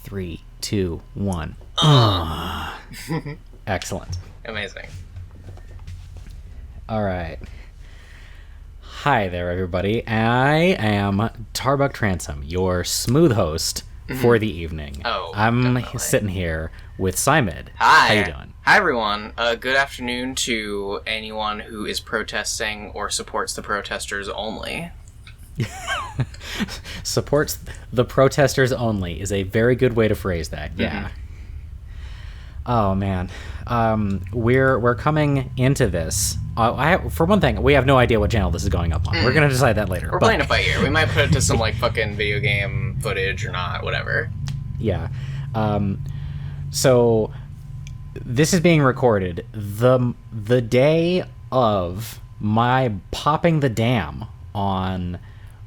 3, 2, 1. Excellent. Amazing. All right. Hi there, everybody. I am Tarbuck Transom, your smooth host for the evening. Oh, I'm definitely. sitting here with Psymid. Hi. How you doing? Hi, everyone. Good afternoon to anyone who is protesting or supports the protesters only. Supports the protesters only is a very good way to phrase that. Yeah. Oh man, we're coming into this. For one thing, we have no idea what channel this is going up on. We're gonna decide that later. We're playing it by ear. We might put it to some like fucking video game footage or not, whatever. Yeah. So this is being recorded the day of my popping the dam on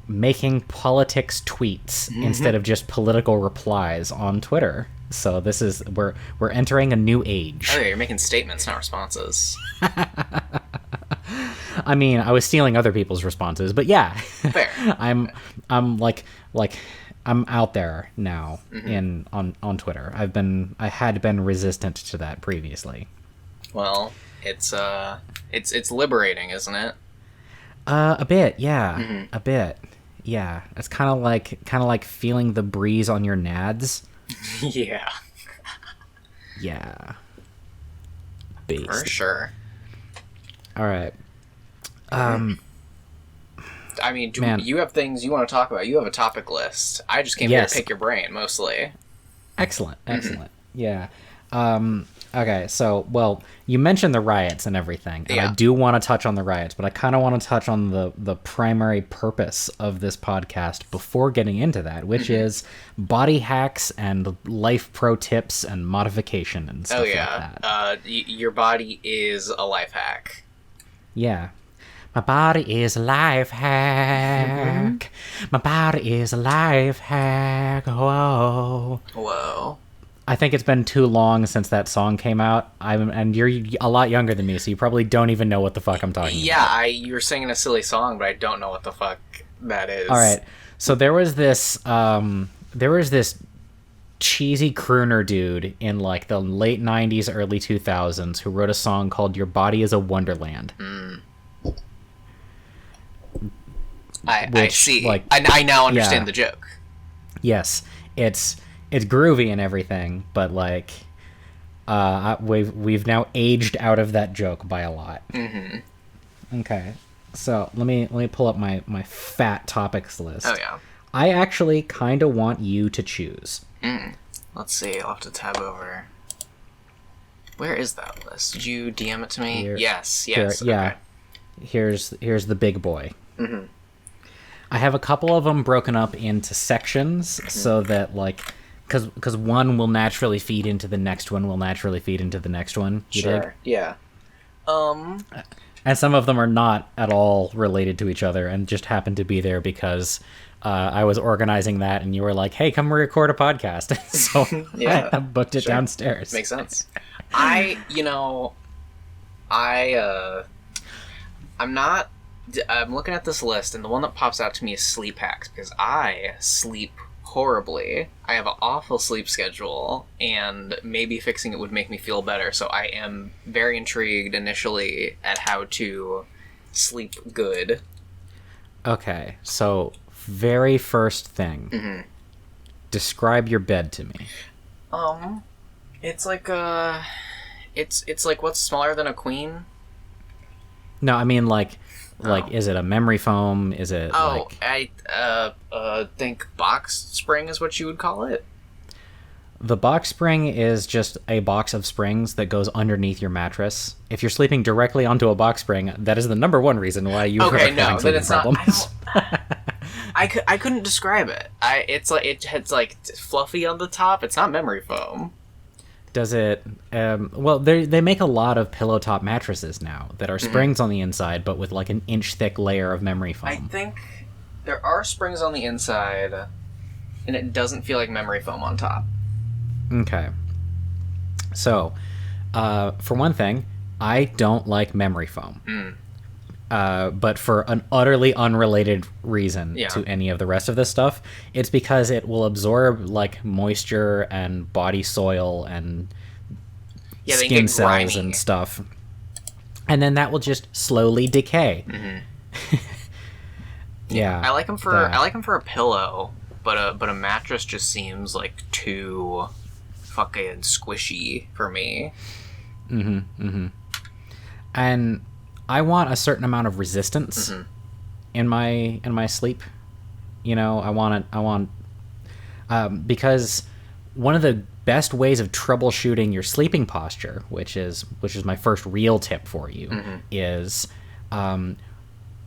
making politics tweets instead of just political replies on Twitter. So this is we're entering a new age. Oh yeah, you're making statements, not responses. I mean, I was stealing other people's responses, but yeah. Fair. I'm out there now on Twitter. I had been resistant to that previously. Well, it's liberating, isn't it? A bit, yeah. A bit. Yeah. It's kind of like feeling the breeze on your nads. Yeah. Yeah. Based. For sure. All right. I mean, you have things you want to talk about? You have a topic list. I just came here to pick your brain, mostly. Excellent. Yeah. Okay, so, well, you mentioned the riots and everything, and I do want to touch on the riots, but I kind of want to touch on the primary purpose of this podcast before getting into that, which is body hacks and life pro tips and modification and stuff like that. Your body is a life hack. Yeah. My body is a life hack. My body is a life hack. Whoa. I think it's been too long since that song came out. And you're a lot younger than me, so you probably don't even know what the fuck I'm talking about. Yeah, you were singing a silly song, but I don't know what the fuck that is. All right. So there was this cheesy crooner dude in like the late 90s, early 2000s who wrote a song called Your Body is a Wonderland. I see. Like, I now understand the joke. Yes. It's groovy and everything, but like we've now aged out of that joke by a lot. Okay, so let me pull up my fat topics list. Oh yeah. I actually kind of want you to choose. Let's see. I'll have to tab over. Where is that list? Did you DM it to me? Yes. Yeah. Okay. Here's the big boy. I have a couple of them broken up into sections so that like. Because one will naturally feed into the next one, will naturally feed into the next one. Sure. Yeah. And some of them are not at all related to each other and just happen to be there because I was organizing that and you were like, hey, come record a podcast. So I booked it downstairs. Makes sense. I'm looking at this list and the one that pops out to me is sleep hacks because I sleep horribly. I have an awful sleep schedule, and maybe fixing it would make me feel better, so I am very intrigued initially at how to sleep good. Okay, so very first thing. Describe your bed to me. It's like it's like what's smaller than a queen? No, I mean like is it a memory foam? Is it I think box spring is what you would call it. The box spring is just a box of springs that goes underneath your mattress. If you're sleeping directly onto a box spring, that is the number one reason why you are having sleeping problems. I couldn't describe it. It's like fluffy on the top. It's not memory foam. Does it? Well, they make a lot of pillow top mattresses now that are springs on the inside, but with like an inch thick layer of memory foam. I think there are springs on the inside, and it doesn't feel like memory foam on top. Okay. So, for one thing, I don't like memory foam. but for an utterly unrelated reason to any of the rest of this stuff. It's because it will absorb like moisture and body soil and skin cells and stuff, and then that will just slowly decay. I like them for a pillow, but a mattress just seems like too fucking squishy for me. And I want a certain amount of resistance in my sleep. You know, I want because one of the best ways of troubleshooting your sleeping posture, which is my first real tip for you, is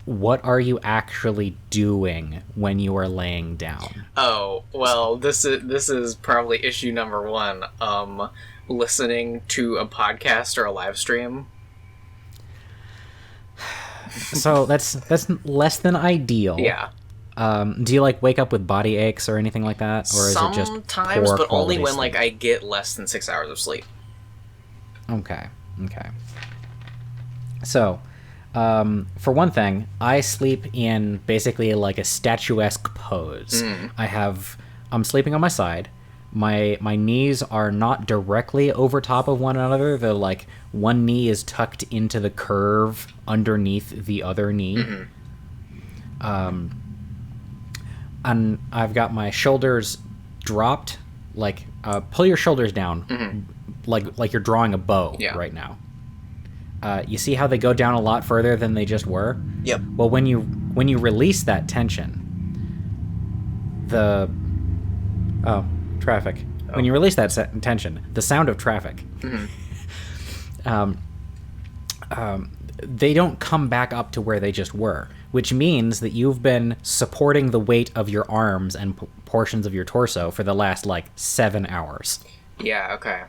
what are you actually doing when you are laying down? Oh, well, this is probably issue number one. Listening to a podcast or a live stream. So that's less than ideal. Yeah. Do you like wake up with body aches or anything like that, or is it just sometimes, poor but only when sleep? like I get less than 6 hours of sleep? Okay. So, for one thing, I sleep in basically like a statuesque pose. I'm sleeping on my side. My knees are not directly over top of one another. They're like one knee is tucked into the curve underneath the other knee. And I've got my shoulders dropped, like pull your shoulders down, like you're drawing a bow right now. You see how they go down a lot further than they just were? Yep. Well, when you release that tension, traffic. When you release that tension, the sound of traffic, they don't come back up to where they just were, which means that you've been supporting the weight of your arms and portions of your torso for the last, 7 hours. Yeah, okay.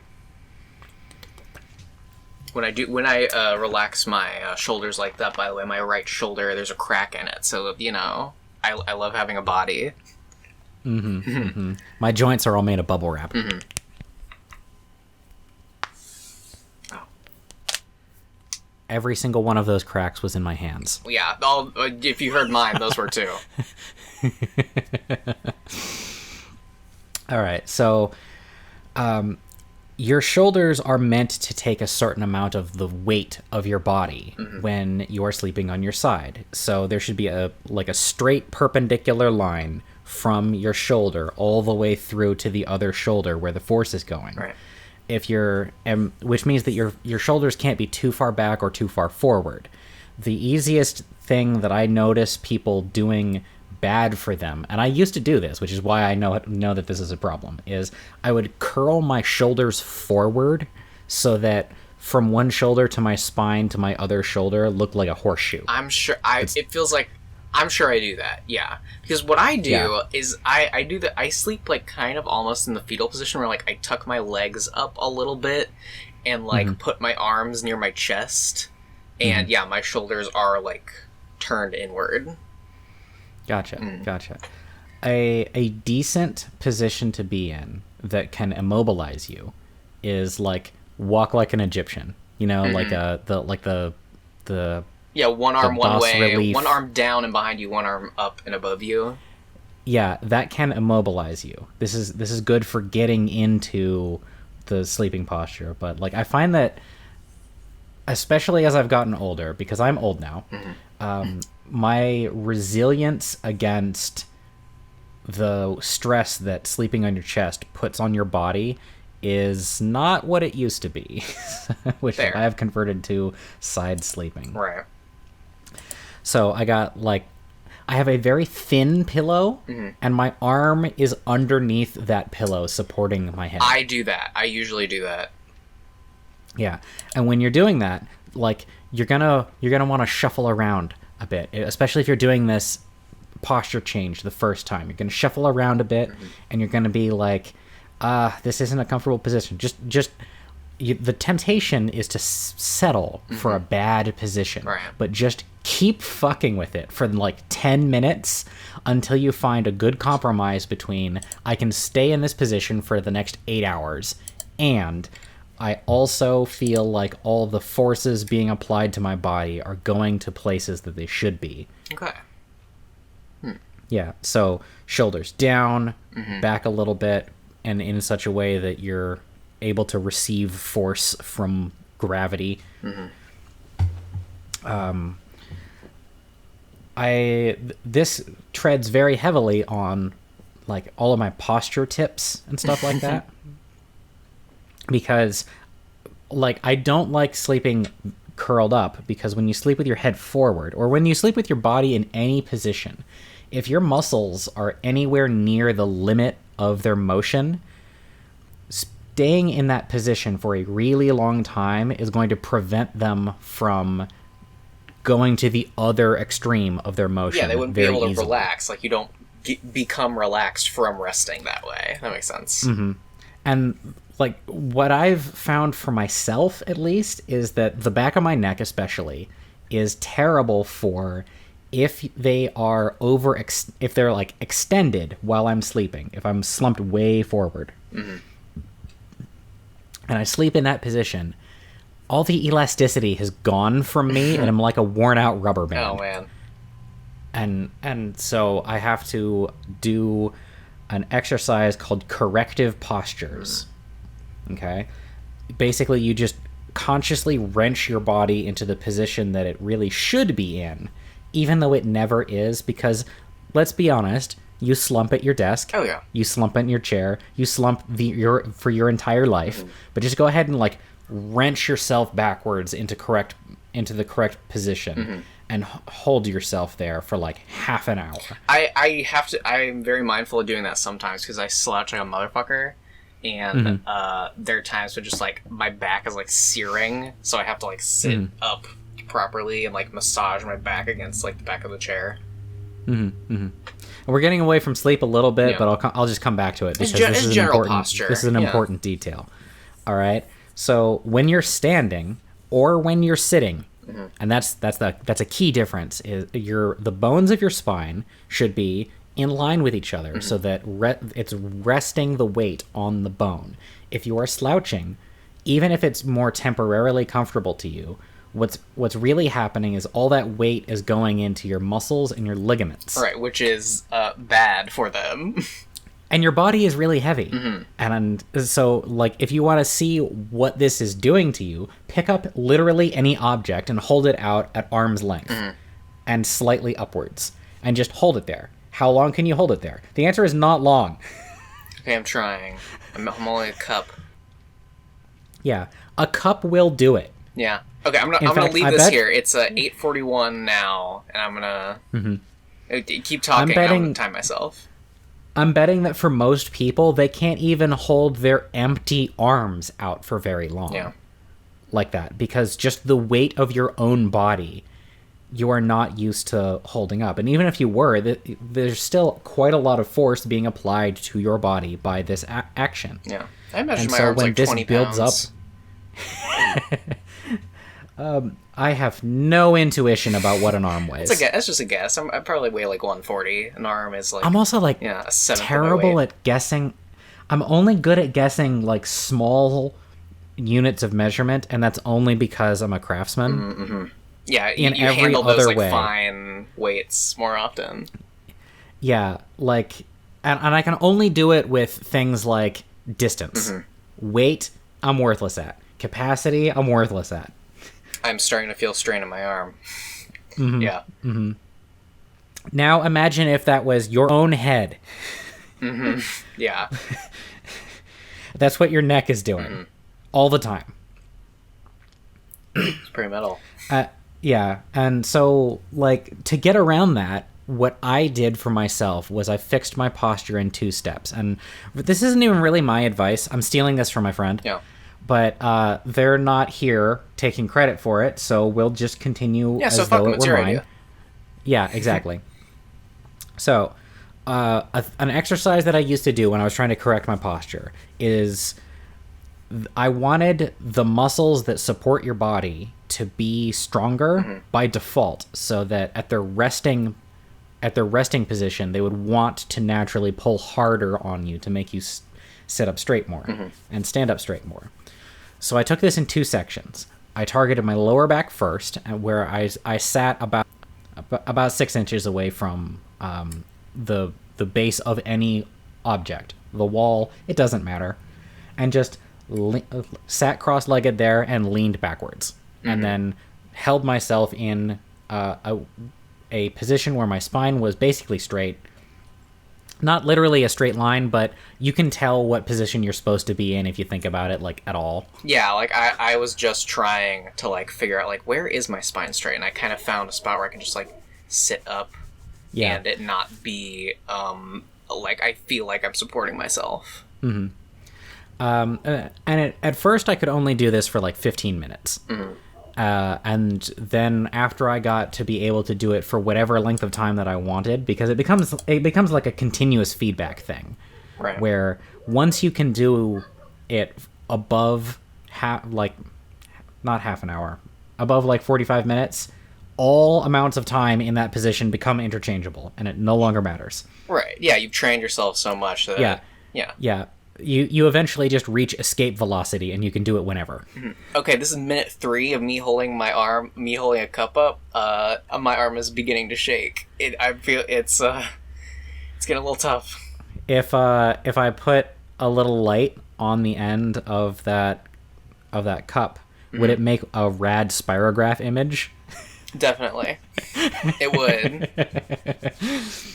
When I relax my shoulders like that, by the way, my right shoulder, there's a crack in it, so, I love having a body. My joints are all made of bubble wrap. Every single one of those cracks was in my hands. Yeah, if you heard mine, those were too. All right, so your shoulders are meant to take a certain amount of the weight of your body when you are sleeping on your side. So there should be a straight perpendicular line from your shoulder all the way through to the other shoulder where the force is going. Right. Which means that your shoulders can't be too far back or too far forward. The easiest thing that I notice people doing bad for them, and I used to do this, which is why I know that this is a problem, is I would curl my shoulders forward so that from one shoulder to my spine to my other shoulder looked like a horseshoe. I'm sure I'm sure I do that, yeah. Because what I do is I do that. I sleep kind of almost in the fetal position where I tuck my legs up a little bit and put my arms near my chest, and my shoulders are turned inward. Gotcha. A decent position to be in that can immobilize you is walk like an Egyptian. You know, the yeah, one arm one way, relief. One arm down and behind you, one arm up and above you. Yeah, that can immobilize you. This is good for getting into the sleeping posture, but I find that, especially as I've gotten older, because I'm old now, my resilience against the stress that sleeping on your chest puts on your body is not what it used to be, which I have converted to side sleeping. Right. So I have a very thin pillow, and my arm is underneath that pillow supporting my head. I do that. I usually do that. Yeah, and when you're doing that, you're gonna want to shuffle around a bit, especially if you're doing this posture change the first time. You're gonna shuffle around a bit, and you're gonna be this isn't a comfortable position. The temptation is to settle for a bad position, right. But just keep fucking with it for 10 minutes until you find a good compromise between I can stay in this position for the next 8 hours and I also feel like all the forces being applied to my body are going to places that they should be. Okay. Yeah, so shoulders down, back a little bit, and in such a way that you're able to receive force from gravity. This treads very heavily on like all of my posture tips and stuff like that. Because like I don't like sleeping curled up, because when you sleep with your head forward, or when you sleep with your body in any position, if your muscles are anywhere near the limit of their motion, staying in that position for a really long time is going to prevent them from going to the other extreme of their motion. Yeah, they wouldn't be able to relax. Like, you don't become relaxed from resting that way. That makes sense. And like what I've found for myself, at least, is that the back of my neck especially is terrible for if they are if they're like extended while I'm sleeping, if I'm slumped way forward and I sleep in that position, all the elasticity has gone from me and I'm like a worn out rubber band. Oh man. And so I have to do an exercise called corrective postures. Okay? Basically, you just consciously wrench your body into the position that it really should be in, even though it never is, because let's be honest, you slump at your desk. Oh yeah. You slump in your chair. You slump for your entire life. But just go ahead and like wrench yourself backwards into the correct position and hold yourself there for like half an hour. I'm very mindful of doing that sometimes because I slouch like a motherfucker. And there are times when just like my back is like searing, so I have to like sit up properly and like massage my back against like the back of the chair. We're getting away from sleep a little bit, but I'll just come back to it because this is an important posture. This is an important detail. All right. So when you're standing or when you're sitting, and that's a key difference. Is the bones of your spine should be in line with each other so that it's resting the weight on the bone. If you are slouching, even if it's more temporarily comfortable to you, what's really happening is all that weight is going into your muscles and your ligaments. Right, which is bad for them. And your body is really heavy. And so, like, if you want to see what this is doing to you, pick up literally any object and hold it out at arm's length and slightly upwards. And just hold it there. How long can you hold it there? The answer is not long. Okay, I'm trying. I'm only a cup. Yeah, a cup will do it. Yeah. Okay, I'm gonna leave this here. It's 8:41 now, and I'm gonna keep talking. I'm gonna time myself. I'm betting that for most people, they can't even hold their empty arms out for very long. Yeah. Like that, because just the weight of your own body, you are not used to holding up. And even if you were, there's still quite a lot of force being applied to your body by this action. Yeah. I imagine my arms like 20 pounds. I have no intuition about what an arm weighs. It's just a guess. I probably weigh like 140. An arm is like... I'm also like a seventh terrible at guessing. I'm only good at guessing like small units of measurement, and that's only because I'm a craftsman. Yeah, you handle those like fine weights more often. Yeah, like, and I can only do it with things like distance. Weight, I'm worthless at. Capacity, I'm worthless at. I'm starting to feel strain in my arm. Yeah. Now imagine if that was your own head. Yeah. That's what your neck is doing all the time. It's pretty metal. Yeah, and so, like, to get around that, what I did for myself was I fixed my posture in 2 steps. And this isn't even really my advice. I'm stealing this from my friend. Yeah. But they're not here taking credit for it, so we'll just continue as though it were mine. Yeah, exactly. So, an exercise that I used to do when I was trying to correct my posture is I wanted the muscles that support your body to be stronger by default, so that at their resting position, they would want to naturally pull harder on you to make you sit up straight more and stand up straight more. So I took this in 2 sections. I targeted my lower back first, where I sat about 6 inches away from the base of any object. The wall, it doesn't matter. And just sat cross-legged there and leaned backwards. Mm-hmm. And then held myself in a position where my spine was basically straight. Not literally a straight line, but you can tell what position you're supposed to be in if you think about it, like, at all. Yeah, like, I was just trying to, like, figure out, like, where is my spine straight? And I kind of found a spot where I can just, like, sit up and it not be, like, I feel like I'm supporting myself. Mm-hmm. And at first I could only do this for, like, 15 minutes. Mm-hmm. And then after I got to be able to do it for whatever length of time that I wanted, because it becomes like a continuous feedback thing, right? Where once you can do it above not half an hour, above like 45 minutes, all amounts of time in that position become interchangeable, and it no longer matters. Right. Yeah, you've trained yourself so much that yeah. You eventually just reach escape velocity, and you can do it whenever. Mm-hmm. Okay, this is minute 3 of me holding my arm, me holding a cup up. My arm is beginning to shake. I feel it's getting a little tough. If I put a little light on the end of that cup, mm-hmm. would it make a rad spirograph image? Definitely. It would.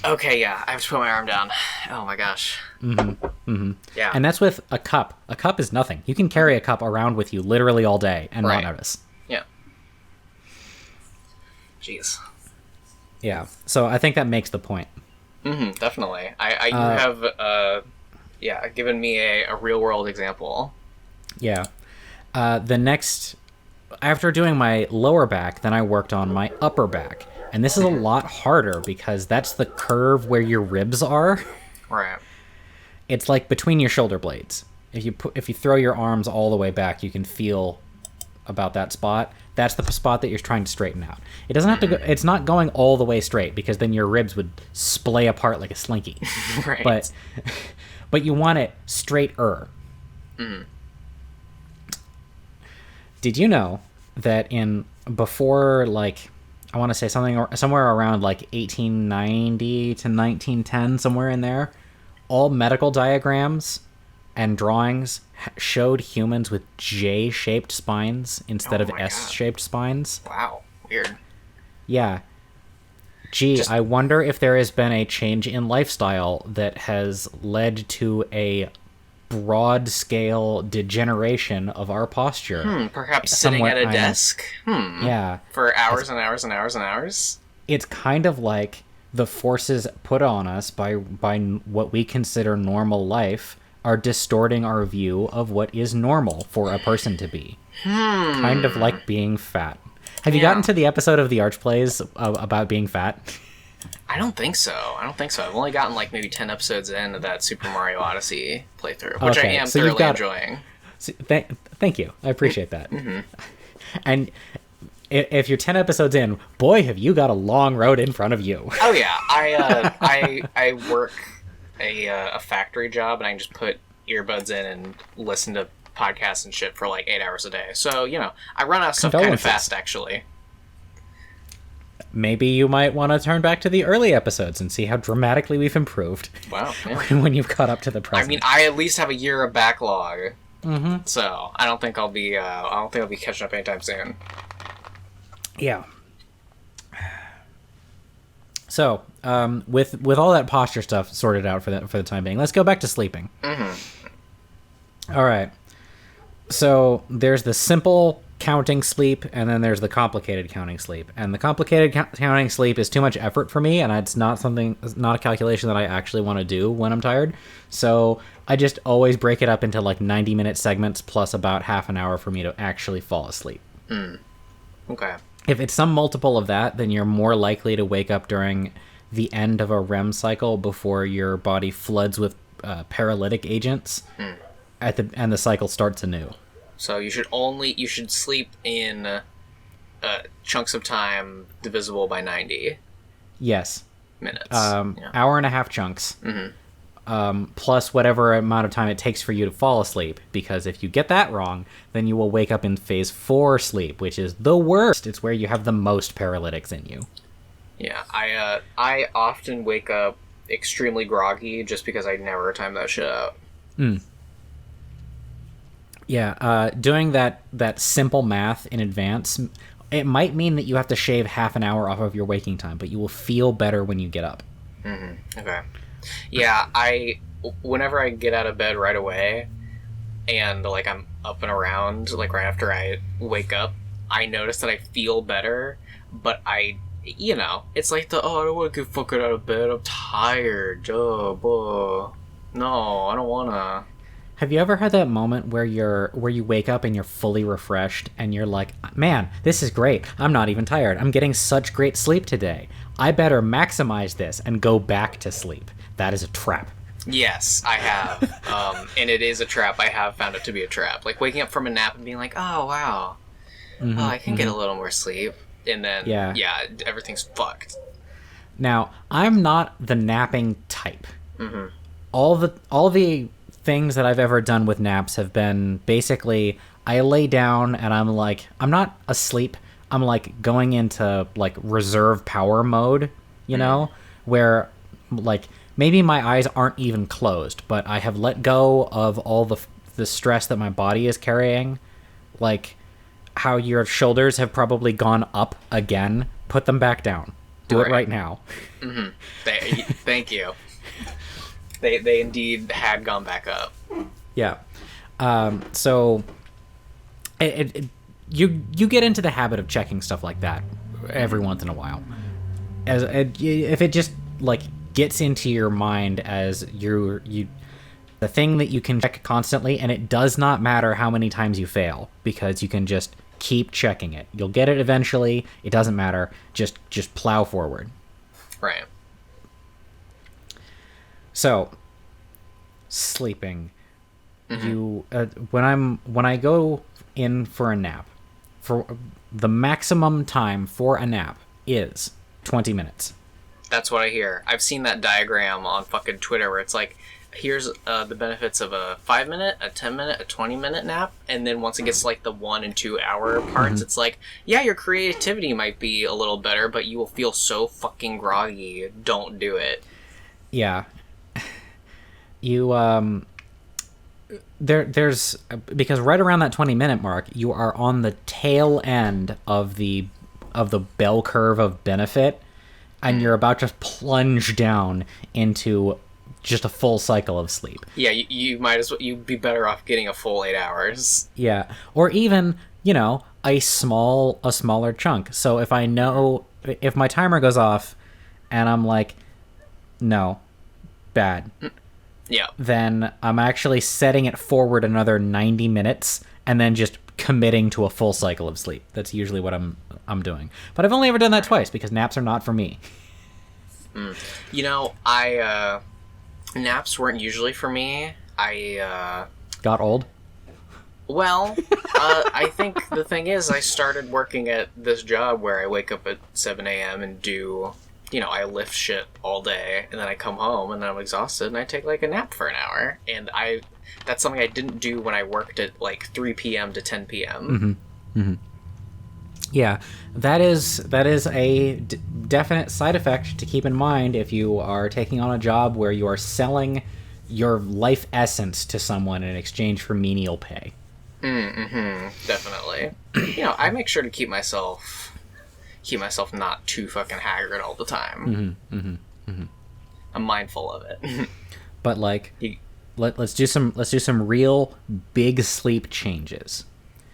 Okay, yeah, I have to put my arm down. Oh my gosh. Mm-hmm. Mm-hmm. Yeah. And that's with a cup. A cup is nothing. You can carry a cup around with you literally all day and not notice. Yeah. Jeez. Yeah. So I think that makes the point. Mm-hmm, definitely. You have given me a real world example. Yeah. The next, after doing my lower back, then I worked on my upper back. And this is a lot harder because that's the curve where your ribs are. Right. It's like between your shoulder blades. If you throw your arms all the way back, you can feel about that spot. That's the spot that you're trying to straighten out. It doesn't have to go, it's not going all the way straight because then your ribs would splay apart like a slinky. Right. But you want it straighter. Mm. Did you know that before, like, I want to say somewhere around like 1890 to 1910, somewhere in there, all medical diagrams and drawings showed humans with J-shaped spines instead of S-shaped spines. Wow, weird. Yeah. I wonder if there has been a change in lifestyle that has led to a broad-scale degeneration of our posture. Perhaps sitting at a desk? Yeah. For hours and hours and hours and hours? It's kind of like the forces put on us by what we consider normal life are distorting our view of what is normal for a person to be. Kind of like being fat. Have you gotten to the episode of the Arch Plays about being fat? I don't think so. I've only gotten like maybe 10 episodes into that Super Mario Odyssey playthrough, which I am thoroughly enjoying. Thank you. I appreciate that. Mm-hmm. And if you're 10 episodes in, boy, have you got a long road in front of you. Oh yeah, I work a factory job, and I can just put earbuds in and listen to podcasts and shit for like 8 hours a day. So I run out of stuff kind of fast, actually. Maybe you might want to turn back to the early episodes and see how dramatically we've improved. Wow. Yeah. When you've caught up to the present. I mean, I at least have a year of backlog. Mm-hmm. So I don't think I'll be catching up anytime soon. Yeah. So, with all that posture stuff sorted out for the time being, let's go back to sleeping. Mm-hmm. All right. So there's the simple counting sleep, and then there's the complicated counting sleep. And the complicated counting sleep is too much effort for me, and it's not a calculation that I actually want to do when I'm tired. So I just always break it up into like 90-minute segments plus about half an hour for me to actually fall asleep. Okay. If it's some multiple of that, then you're more likely to wake up during the end of a REM cycle before your body floods with paralytic agents, and the cycle starts anew. So you should sleep in chunks of time divisible by 90. Yes. Minutes. Hour and a half chunks. Mm-hmm. plus whatever amount of time it takes for you to fall asleep. Because if you get that wrong, then you will wake up in phase 4 sleep, which is the worst. It's where you have the most paralytics in you. Yeah, I often wake up extremely groggy just because I never time that shit out. Yeah, doing that simple math in advance, it might mean that you have to shave half an hour off of your waking time, but you will feel better when you get up. Okay. Yeah, whenever I get out of bed right away and like I'm up and around like right after I wake up, I notice that I feel better, but it's like I don't want to get fucking out of bed, I'm tired. No, I don't wanna. Have you ever had that moment where you wake up and you're fully refreshed and you're like, man, this is great. I'm not even tired. I'm getting such great sleep today. I better maximize this and go back to sleep. That is a trap. Yes, I have. And it is a trap. I have found it to be a trap. Like waking up from a nap and being like, oh, wow. I can get a little more sleep. And then, everything's fucked. Now, I'm not the napping type. All the things that I've ever done with naps have been basically I lay down and I'm like, I'm not asleep. I'm like going into like reserve power mode, you know, where like maybe my eyes aren't even closed, but I have let go of all the stress that my body is carrying. Like how your shoulders have probably gone up again. Put them back down. Do it right now. Thank you. They indeed had gone back up. Yeah. So you get into the habit of checking stuff like that every once in a while. If it just like gets into your mind as the thing that you can check constantly, and it does not matter how many times you fail because you can just keep checking it. You'll get it eventually. It doesn't matter. Just plow forward. Right. So, sleeping. When I go in for a nap, for the maximum time for a nap is 20 minutes. That's what I hear. I've seen that diagram on fucking Twitter where it's like, here's the benefits of a 5-minute, a 10-minute, a 20-minute nap, and then once it gets like the 1 and 2 hour parts, it's like, yeah, your creativity might be a little better, but you will feel so fucking groggy. Don't do it. Yeah. There's because right around that 20-minute mark, you are on the tail end of the bell curve of benefit, and you're about to plunge down into just a full cycle of sleep. Yeah, you might as well. You'd be better off getting a full 8 hours. Yeah, or even a smaller chunk. So if my timer goes off, and I'm like, no, bad. Yeah. Then I'm actually setting it forward another 90 minutes and then just committing to a full cycle of sleep. That's usually what I'm doing. But I've only ever done that twice because naps are not for me. Naps weren't usually for me. I got old? Well, I think the thing is I started working at this job where I wake up at 7 a.m. and do... I lift shit all day, and then I come home, and then I'm exhausted, and I take, like, a nap for an hour. And that's something I didn't do when I worked at, like, 3 p.m. to 10 p.m. Yeah, that is a definite side effect to keep in mind if you are taking on a job where you are selling your life essence to someone in exchange for menial pay. Definitely. I make sure to keep myself not too fucking haggard all the time. I'm mindful of it. But like, let's do some real big sleep changes.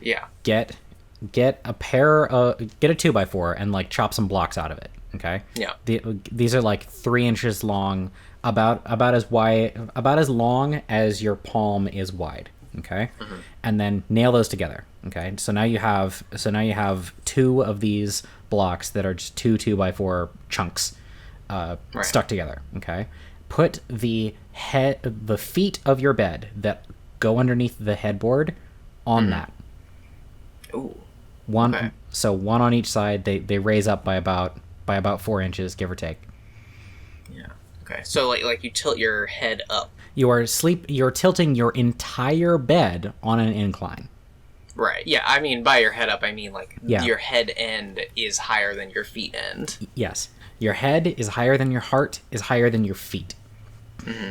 Yeah. Get a 2x4 and like chop some blocks out of it. Okay. Yeah. These are like 3 inches long, about as long as your palm is wide. Okay. And then nail those together. Okay. So now you have 2 of these blocks that are just 2x4 chunks stuck together. Okay. Put the feet of your bed that go underneath the headboard on that. Ooh. One one on each side. They raise up by about 4 inches, give or take. Yeah. Okay. So like you tilt your head up. You're tilting your entire bed on an incline. Right. Yeah, I mean by your head up, I mean like Yeah. your head end is higher than your feet end. Yes. Your head is higher than your heart, is higher than your feet. Mm-hmm.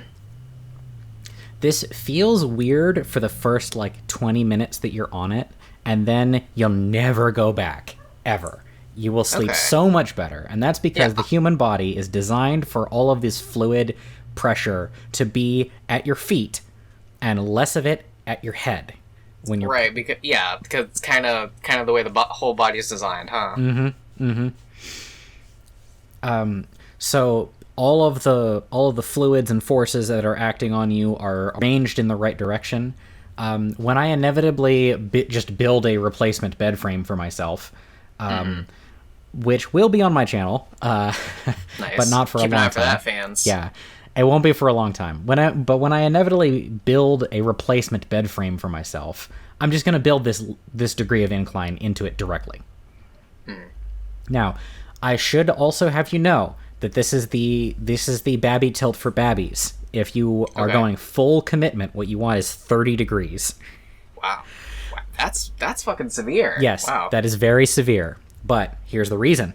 This feels weird for the first, 20 minutes that you're on it, and then you'll never go back, ever. You will sleep so much better, and that's because the human body is designed for all of this fluid pressure to be at your feet, and less of it at your head. When you're because it's kind of the way the whole body is designed, huh? So all of the fluids and forces that are acting on you are arranged in the right direction. When I inevitably just build a replacement bed frame for myself, which will be on my channel, Nice. but not for Keep a long an eye for time. that, fans. Yeah, it won't be for a long time. When I inevitably build a replacement bed frame for myself, I'm just going to build this degree of incline into it directly. Now, I should also have you know that this is the babby tilt for babbies. If you are going full commitment, what you want is 30 degrees. Wow. That's fucking severe. Yes, wow. That is very severe. But here's the reason.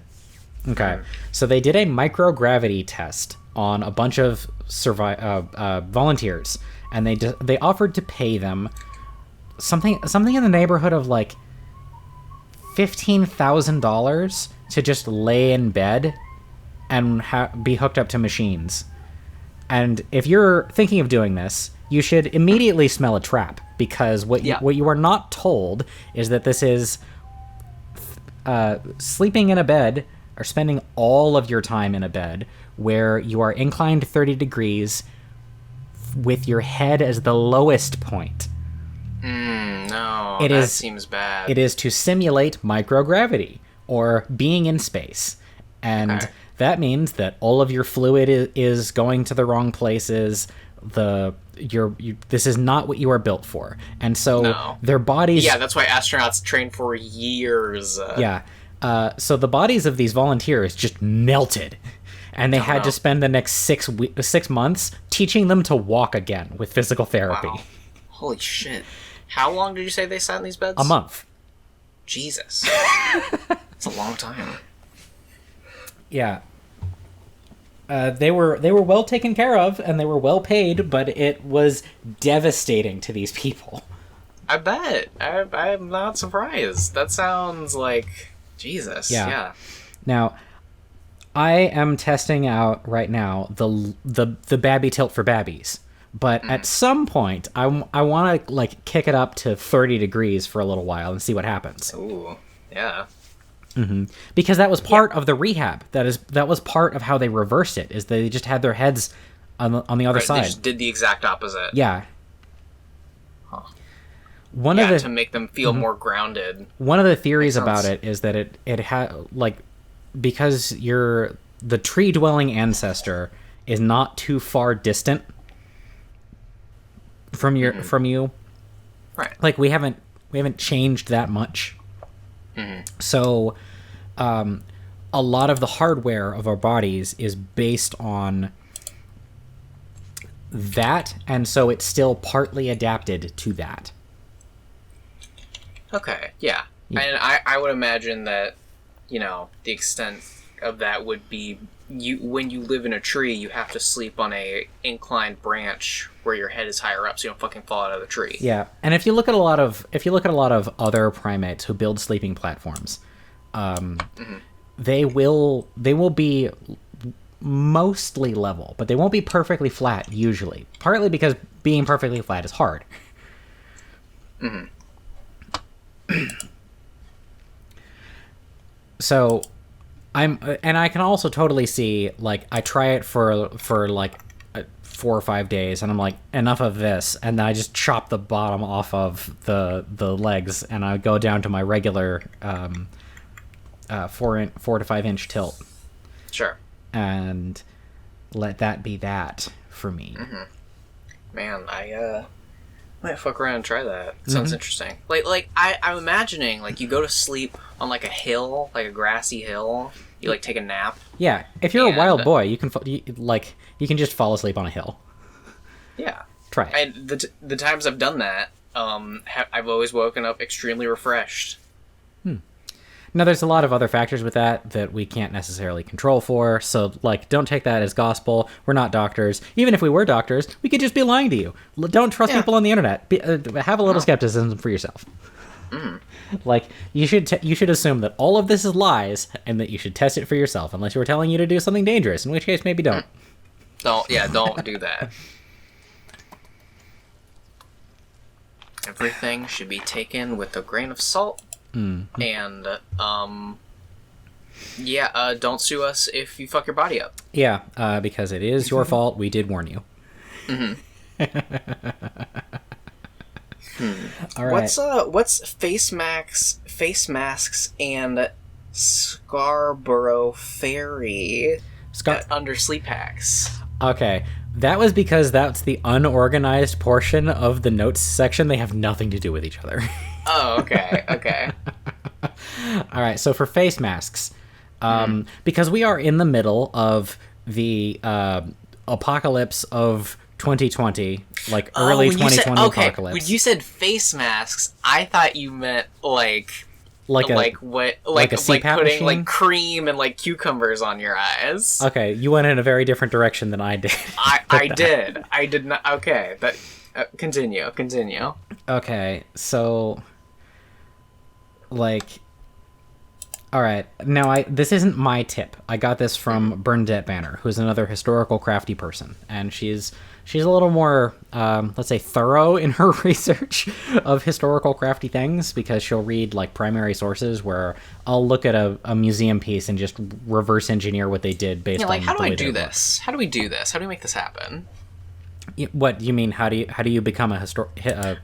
Okay, so they did a microgravity test on a bunch of volunteers, and they offered to pay them something in the neighborhood of like $15,000 to just lay in bed and be hooked up to machines. And if you're thinking of doing this, you should immediately smell a trap, because what you are not told is that this is sleeping in a bed, or spending all of your time in a bed where you are inclined 30 degrees with your head as the lowest point. No, that seems bad. It is to simulate microgravity, or being in space. And that means that all of your fluid is going to the wrong places. This is not what you are built for. And so their bodies... Yeah, that's why astronauts train for years. So the bodies of these volunteers just melted. And they had to spend the next 6 months teaching them to walk again with physical therapy. Wow. Holy shit. How long did you say they sat in these beds? A month. Jesus. That's a long time. Yeah. They were well taken care of, and they were well paid, but it was devastating to these people. I bet. I'm not surprised. That sounds like... Jesus. Yeah. Now, I am testing out right now the babby tilt for babbies. But at some point, I want to kick it up to 30 degrees for a little while and see what happens. Ooh, yeah. Because that was part of the rehab. That was part of how they reversed it. Is they just had their heads on the other side. They just did the exact opposite. Yeah. Huh. To make them feel more grounded. One of the theories about it is that it had because the tree dwelling ancestor is not too far distant from you. Right. We haven't changed that much. So a lot of the hardware of our bodies is based on that, and so it's still partly adapted to that. Okay, yeah. And I would imagine that, the extent of that would be when you live in a tree, you have to sleep on a inclined branch where your head is higher up, so you don't fucking fall out of the tree. Yeah, and if you look at a lot of other primates who build sleeping platforms, they will be mostly level, but they won't be perfectly flat usually. Partly because being perfectly flat is hard. So I can also totally see, I try it for 4 or 5 days, and I'm like, enough of this, and then I just chop the bottom off of the legs, and I go down to my regular 4 to 5 inch tilt. Sure. And let that be that for me. Man, Might fuck around and try that. Sounds interesting. I'm imagining, like, you go to sleep on, like, a hill, like a grassy hill. You, like, take a nap. Yeah, if you're a wild boy, you can just fall asleep on a hill. Yeah. Try it. And the times I've done that, I've always woken up extremely refreshed. Now, there's a lot of other factors with that we can't necessarily control for, so, like, don't take that as gospel. We're not doctors. Even if we were doctors, we could just be lying to you. Don't trust people on the internet. Have a little skepticism for yourself. Like, you should assume that all of this is lies, and that you should test it for yourself, unless we're telling you to do something dangerous, in which case, maybe don't. Don't do that. Everything should be taken with a grain of salt. And, don't sue us if you fuck your body up. Yeah, because it is your fault. We did warn you. All right. What's face masks and Scarborough Ferry under sleep hacks? Okay. That was because that's the unorganized portion of the notes section. They have nothing to do with each other. Oh, okay. All right, so for face masks, because we are in the middle of the apocalypse of 2020, like early 2020 apocalypse. When you said face masks, I thought you meant like a CPAP putting machine? like cream and like cucumbers on your eyes. Okay, you went in a very different direction than I did. I did not. Okay, that continue. Okay, so like, all right. Now, this isn't my tip. I got this from Bernadette Banner, who's another historical crafty person, and she's a little more, let's say, thorough in her research of historical crafty things, because she'll read like primary sources where I'll look at a museum piece and just reverse engineer what they did based on how do I do this? How do we do this? How do we make this happen? What you mean? How do you become a no.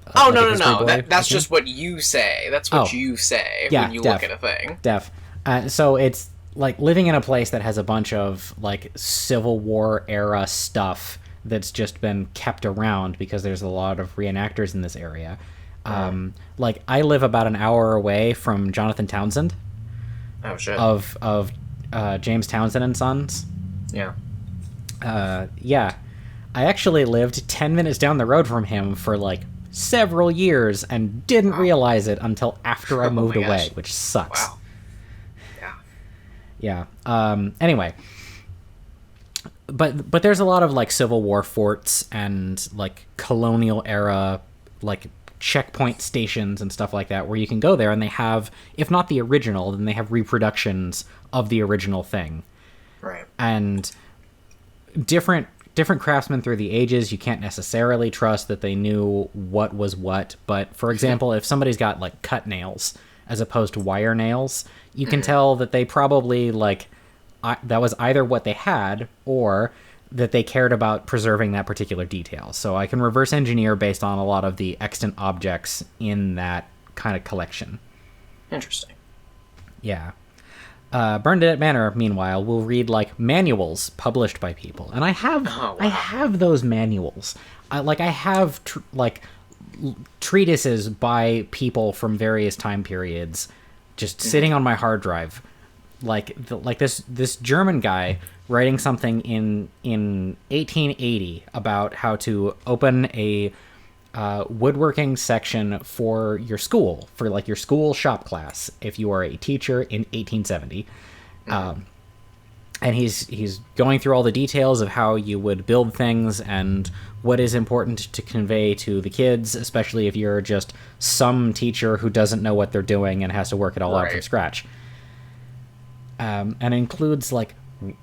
boy? That's just what you say. That's what you say when you look at a thing. So it's like living in a place that has a bunch of like Civil War era stuff that's just been kept around because there's a lot of reenactors in this area. Like I live about an hour away from Jonathan Townsend. Oh shit. Of James Townsend and Sons. Yeah. Yeah. I actually lived 10 minutes down the road from him for like several years and didn't realize it until after I moved away, which sucks. Wow. Yeah. Anyway, but there's a lot of like Civil War forts and like colonial era like checkpoint stations and stuff like that where you can go there and they have, if not the original, then they have reproductions of the original thing. Right. And different craftsmen through the ages, you can't necessarily trust that they knew what was what. But for example, if somebody's got like cut nails as opposed to wire nails, you can tell that they probably like that was either what they had or that they cared about preserving that particular detail. So I can reverse engineer based on a lot of the extant objects in that kind of collection. Interesting. Yeah. Bernadette Manor, meanwhile, will read like manuals published by people, and I have those manuals. I have treatises by people from various time periods, just sitting on my hard drive, this German guy writing something in 1880 about how to open a woodworking section for your school, for like your school shop class, if you are a teacher in 1870. And he's going through all the details of how you would build things and what is important to convey to the kids, especially if you're just some teacher who doesn't know what they're doing and has to work it all out from scratch. And it includes like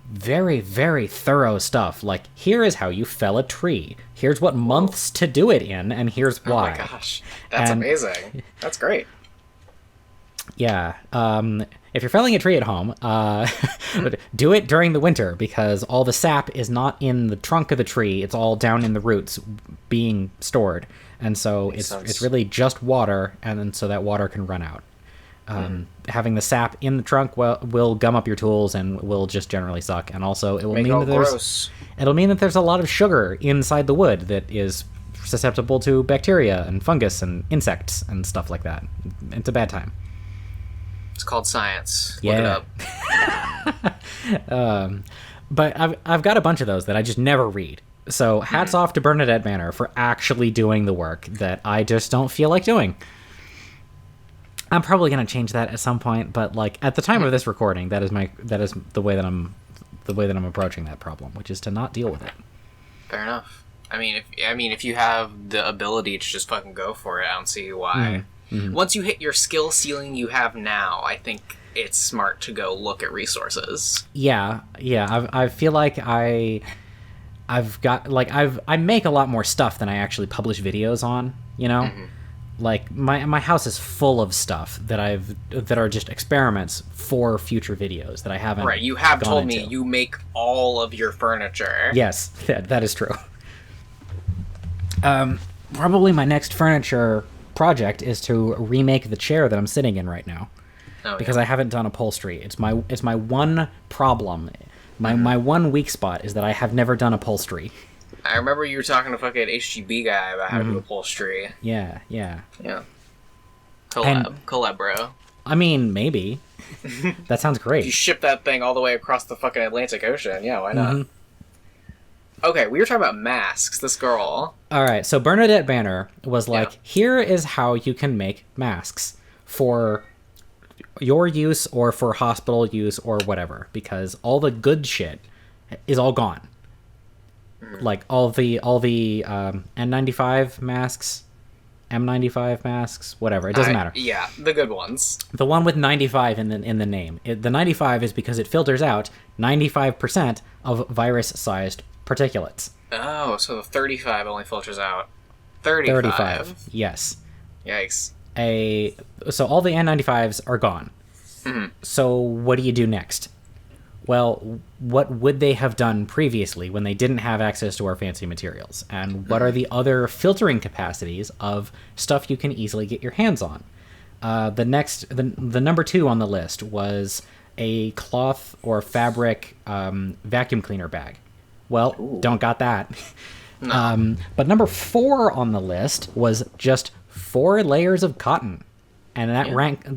very, very thorough stuff. Like, here is how you fell a tree. Here's what months to do it in, and here's why. Oh my gosh. That's amazing. That's great. Yeah. If you're felling a tree at home, do it during the winter, because all the sap is not in the trunk of the tree. It's all down in the roots being stored. And so it's really just water, and then so that water can run out. Having the sap in the trunk will gum up your tools and will just generally suck. And also it will mean that there's a lot of sugar inside the wood that is susceptible to bacteria and fungus and insects and stuff like that. It's a bad time. It's called science. Yeah. Look it up. But I've got a bunch of those that I just never read. So hats off to Bernadette Manor for actually doing the work that I just don't feel like doing. I'm probably going to change that at some point, but like at the time of this recording, that is the way that I'm approaching that problem, which is to not deal with it. Fair enough. I mean, if you have the ability to just fucking go for it, I don't see why. Mm-hmm. Once you hit your skill ceiling you have now, I think it's smart to go look at resources. Yeah. I feel like I make a lot more stuff than I actually publish videos on. You know. Mm-hmm. Like my house is full of stuff that are just experiments for future videos that I haven't. Right, you have told me you make all of your furniture. Yes, that is true. Probably my next furniture project is to remake the chair that I'm sitting in right now, because I haven't done upholstery. It's my one problem. My one weak spot is that I have never done upholstery. I remember you were talking to fucking HGB guy about how to do upholstery. Yeah. Collab, bro. I mean, maybe. That sounds great. You ship that thing all the way across the fucking Atlantic Ocean. Yeah, why not? Mm-hmm. Okay, we were talking about masks. This girl. All right, so Bernadette Banner was like, here is how you can make masks for your use or for hospital use or whatever, because all the good shit is all gone. Like all the N95 masks, M95 masks, whatever. It doesn't matter. Yeah, the good ones. The one with 95 in the name. The 95 is because it filters out 95% of virus-sized particulates. Oh, so the 35 only filters out 35. Yes. Yikes. So all the N95s are gone. Mm-hmm. So what do you do next? Well, what would they have done previously when they didn't have access to our fancy materials? And what are the other filtering capacities of stuff you can easily get your hands on? The number 2 on the list was a cloth or fabric vacuum cleaner bag. Well, don't got that. No. But number 4 on the list was just 4 layers of cotton. And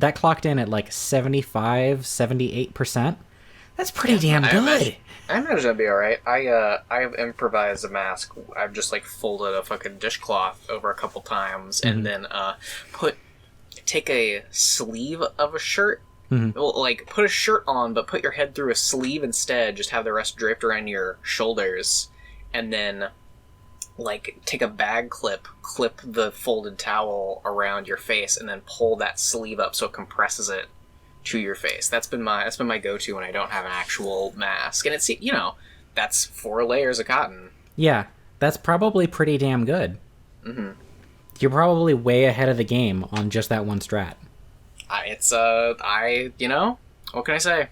that clocked in at like 75-78%. That's pretty damn good. I imagine that'd be alright. I've improvised a mask. I've just like folded a fucking dishcloth over a couple times and then take a sleeve of a shirt. Mm-hmm. Well, like put a shirt on, but put your head through a sleeve instead. Just have the rest draped around your shoulders, and then like take a bag clip the folded towel around your face, and then pull that sleeve up so it compresses it to your face. That's been my go-to when I don't have an actual mask, and it's that's 4 layers of cotton. Yeah, that's probably pretty damn good. Mm-hmm. You're probably way ahead of the game on just that one strat. What can I say?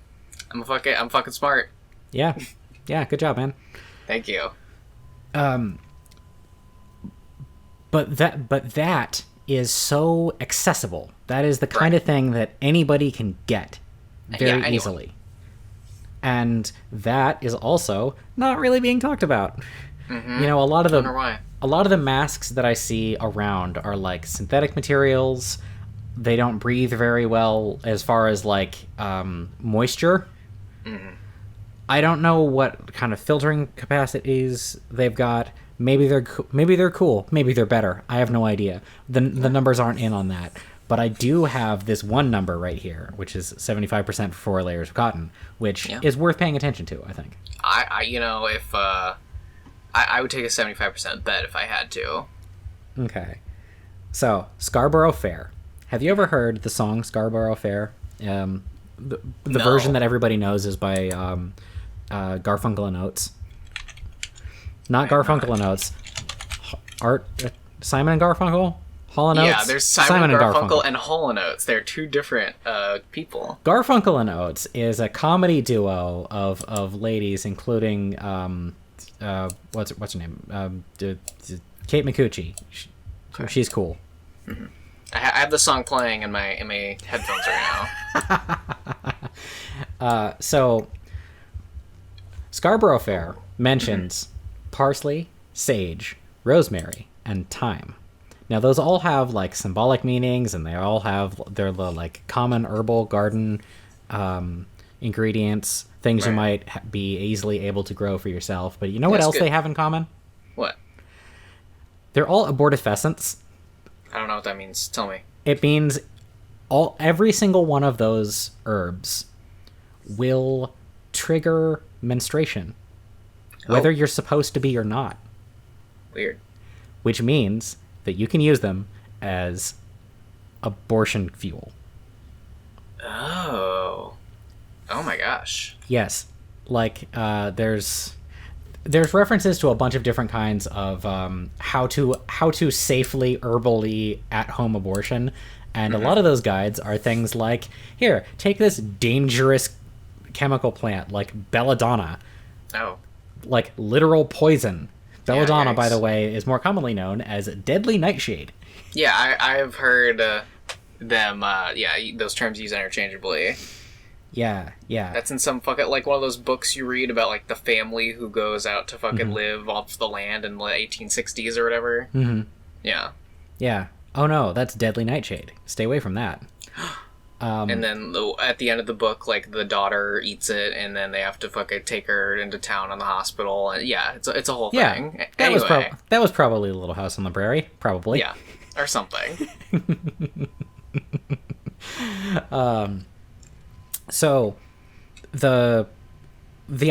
I'm fucking smart. Yeah, good job, man. Thank you. But that is so accessible. That is the kind of thing that anybody can get very easily. And that is also not really being talked about. Mm-hmm. A lot of the masks that I see around are like synthetic materials. They don't breathe very well as far as like moisture. Mm-hmm. I don't know what kind of filtering capacities they've got. Maybe they're cool. Maybe they're better. I have no idea. The numbers aren't in on that. But I do have this one number right here, which is 75% for 4 layers of cotton, which is worth paying attention to, I think. I would take a 75% bet if I had to. Okay. So, Scarborough Fair. Have you ever heard the song Scarborough Fair? The version that everybody knows is by Garfunkel and Oates. Not Garfunkel and Oates. Simon and Garfunkel? Hall and Oates? Yeah, there's Simon and Garfunkel and Hall and Oates. They're 2 different people. Garfunkel and Oates is a comedy duo of ladies, including what's her name? Kate McCucci. She's cool. Mm-hmm. I have the song playing in my headphones right now. So Scarborough Fair mentions parsley, sage, rosemary, and time. Now, those all have like symbolic meanings, and they all have their like common herbal garden ingredients, things you might be easily able to grow for yourself. But you know what else they have in common? What? They're all abortifacents. I don't know what that means. Tell me. It means every single one of those herbs will trigger menstruation, whether you're supposed to be or not. Weird. Which means that you can use them as abortion fuel. Oh my gosh. Yes. Like, there's references to a bunch of different kinds of how to safely herbally at-home abortion, and a lot of those guides are things like, here, take this dangerous chemical plant like belladonna. Oh. Like literal poison. Belladonna, by the way, is more commonly known as deadly nightshade. Yeah, I've heard them, those terms used interchangeably. Yeah. That's in some fucking, like, one of those books you read about, like, the family who goes out to fucking live off the land in the 1860s or whatever. Mm-hmm. Yeah. Yeah. Oh no, that's deadly nightshade. Stay away from that. And then at the end of the book, like, the daughter eats it, and then they have to fucking take her into town in the hospital, and it's a whole thing. That was probably Little House on the Prairie, probably. Yeah, or something. So the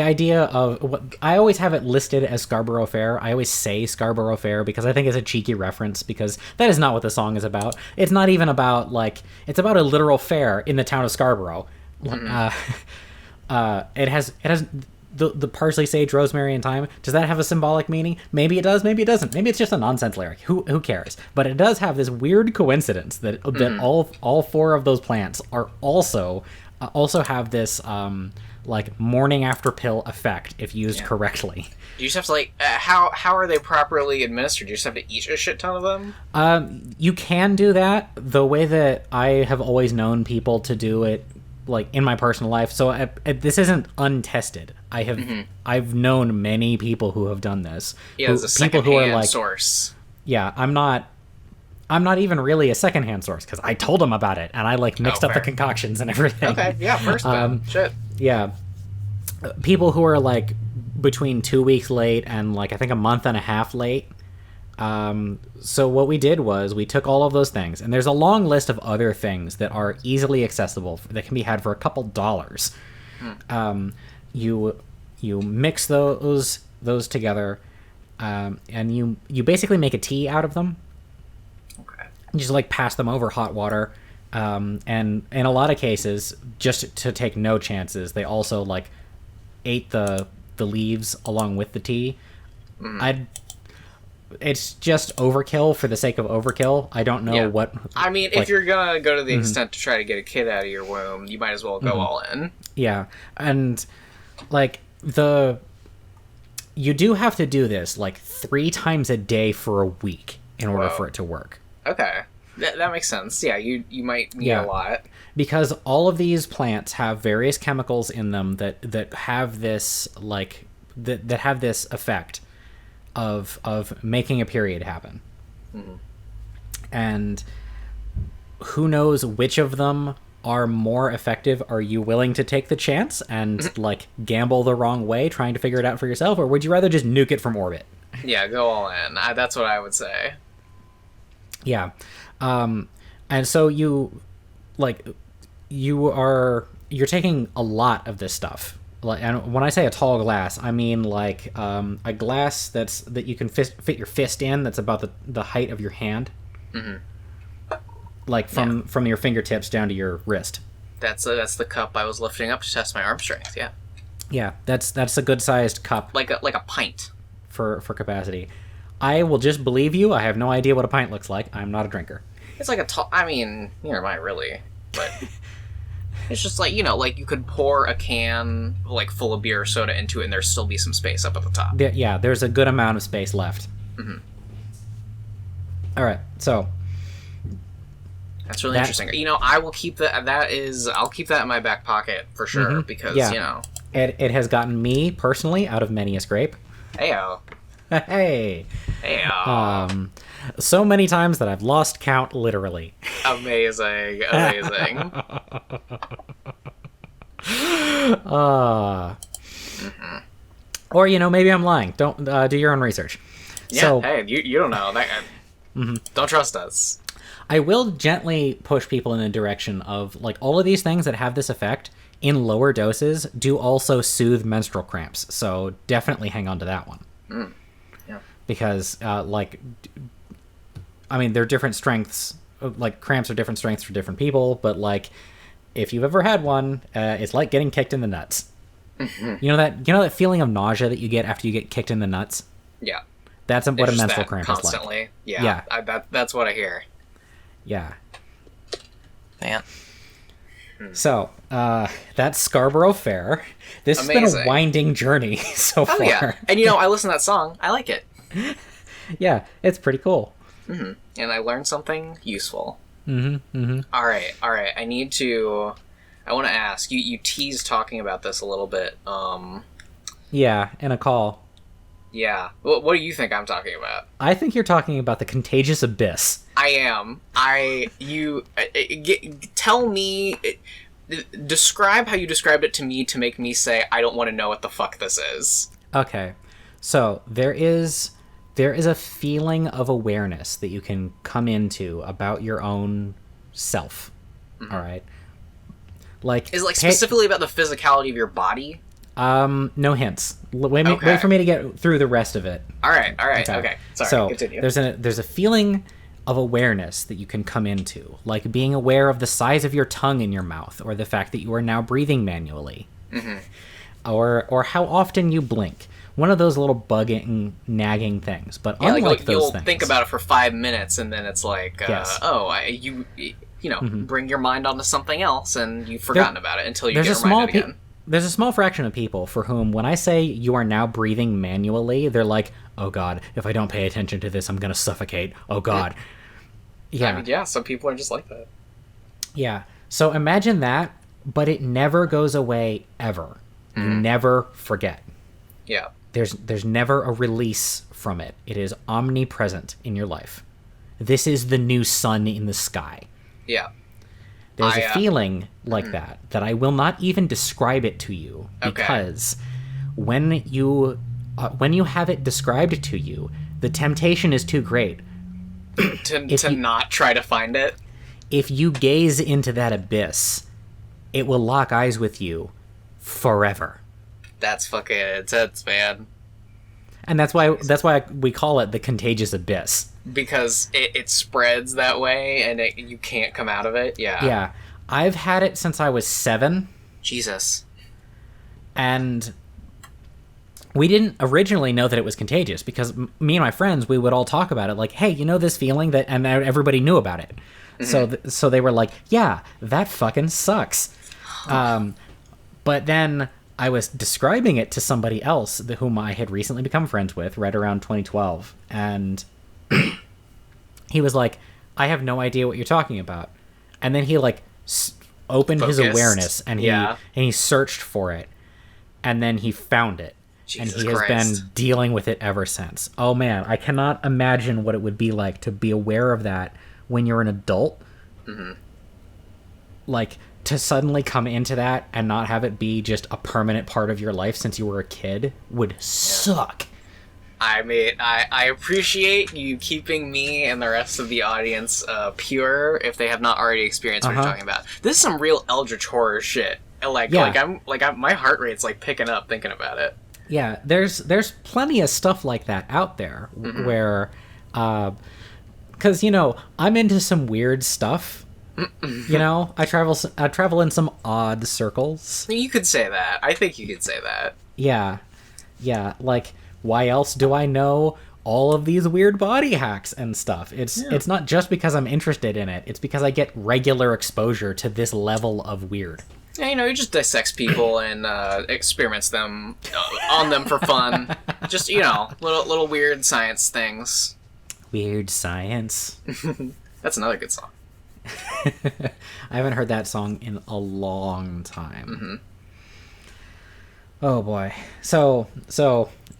idea of what I always have it listed as Scarborough Fair. I always say Scarborough Fair because I think it's a cheeky reference, because that is not what the song is about. It's not even about, like, it's about a literal fair in the town of Scarborough. Mm-hmm. It has the parsley, sage, rosemary, and thyme. Does that have a symbolic meaning? Maybe it does, maybe it doesn't. Maybe it's just a nonsense lyric. Who cares? But it does have this weird coincidence that all four of those plants are also have this like morning after pill effect if used correctly. You just have to, like, how are they properly administered? You just have to eat a shit ton of them? You can do that. The way that I have always known people to do it, like, in my personal life, so this isn't untested. I've known many people who have done this. Yeah, it's a secondhand source. Yeah, I'm not even really a secondhand source, because I told them about it, and I, like, mixed up the concoctions and everything. Okay, yeah, first one. Shit. Yeah. People who are, like, between 2 weeks late and, like, I think a month and a half late. So what we did was we took all of those things, and there's a long list of other things that are easily accessible that can be had for a couple dollars. You mix those together, and you basically make a tea out of them. Okay. You just, like, pass them over hot water. And in a lot of cases, just to take no chances, they also, like, ate the leaves along with the tea. It's just overkill for the sake of overkill. I don't know what... I mean, like, if you're gonna go to the extent to try to get a kid out of your womb, you might as well go all in. Yeah, and, like, you do have to do this, like, 3 times a day for a week in order for it to work. Okay. That makes sense. Yeah, you might need a lot. Because all of these plants have various chemicals in them that have this, like, that have this effect of making a period happen. Mm-hmm. And who knows which of them are more effective? Are you willing to take the chance and, like, gamble the wrong way trying to figure it out for yourself, or would you rather just nuke it from orbit? Yeah, go all in. That's what I would say. Yeah. And so you're taking a lot of this stuff. And when I say a tall glass, I mean, like, a glass that you can fit your fist in, that's about the height of your hand. Mm-hmm. Like, from your fingertips down to your wrist. That's the cup I was lifting up to test my arm strength, yeah. Yeah, that's a good-sized cup. Like a pint. For capacity. I will just believe you. I have no idea what a pint looks like. I'm not a drinker. It's like a tall... I mean, neither am I, really. But it's just like, like you could pour a can, like, full of beer or soda into it, and there'd still be some space up at the top. Yeah, there's a good amount of space left. Mm-hmm. All right, so... That's really interesting. I will keep that... I'll keep that in my back pocket, for sure, because, It has gotten me, personally, out of many a scrape. Heyo. Hey. Hey, So many times that I've lost count, literally. amazing. Or, maybe I'm lying. Don't do your own research. Yeah, So, hey, you don't know. Don't trust us. I will gently push people in the direction of, like, all of these things that have this effect in lower doses do also soothe menstrual cramps. So definitely hang on to that one. Yeah. Because, they're different strengths. Like, cramps are different strengths for different people. But, like, if you've ever had one, it's like getting kicked in the nuts. You know that feeling of nausea that you get after you get kicked in the nuts? Yeah. That's what a menstrual cramp constantly. is like. Yeah. That's what I hear. Yeah. Man. So, that's Scarborough Fair. This has been a winding journey so far. Yeah. And I listen to that song. I like it. Yeah, it's pretty cool. Mm-hmm. And I learned something useful. Mm-hmm. Mm-hmm. All right. I want to ask, you teased talking about this a little bit. Yeah, in a call. Yeah. What do you think I'm talking about? I think you're talking about the contagious abyss. I am. Tell me, describe how you described it to me to make me say, I don't want to know what the fuck this is. Okay. So, there is a feeling of awareness that you can come into about your own self. Mm-hmm. All right? Like, is it specifically about the physicality of your body? No hints. Wait for me to get through the rest of it. All right. Okay. Sorry, so continue. There's a feeling of awareness that you can come into, like being aware of the size of your tongue in your mouth, or the fact that you are now breathing manually, or how often you blink. One of those little bugging, nagging things. But unlike those you'll things, think about it for 5 minutes, and then it's like, yes. Bring your mind onto something else, and you've forgotten about it until you get reminded again. There's a small fraction of people for whom, when I say you are now breathing manually, they're like, oh God, if I don't pay attention to this, I'm going to suffocate. Oh God. Yeah. Some people are just like that. Yeah. So imagine that, but it never goes away ever. You never forget. Yeah. There's never a release from it. It is omnipresent in your life. This is the new sun in the sky. Yeah. There's a feeling like that I will not even describe it to you, because when you have it described to you, the temptation is too great to not try to find it. If you gaze into that abyss, it will lock eyes with you forever. That's fucking intense, man. And that's why we call it the contagious abyss. Because it spreads that way, and you can't come out of it. Yeah. Yeah. I've had it since I was 7. Jesus. And we didn't originally know that it was contagious, because me and my friends, we would all talk about it like, hey, this feeling that, and everybody knew about it. Mm-hmm. So they were like, yeah, that fucking sucks. But then I was describing it to somebody else whom I had recently become friends with right around 2012. And he was like, I have no idea what you're talking about. And then he opened his awareness, and he searched for it, and then he found it. Jesus and he has been dealing with it ever since. Oh man, I cannot imagine what it would be like to be aware of that when you're an adult. Mm-hmm. Like, to suddenly come into that and not have it be just a permanent part of your life since you were a kid would suck. I mean, I appreciate you keeping me and the rest of the audience pure if they have not already experienced what you're talking about. This is some real eldritch horror shit. My heart rate's picking up thinking about it. Yeah, there's plenty of stuff like that out there where, because I'm into some weird stuff. I travel in some odd circles. You could say that. I think you could say that. Yeah, like, why else do I know all of these weird body hacks and stuff? It's not just because I'm interested in it. It's because I get regular exposure to this level of weird. Yeah, he just dissects people and experiments them on them for fun. Just, little weird science things. Weird science. That's another good song. I haven't heard that song in a long time. Oh boy.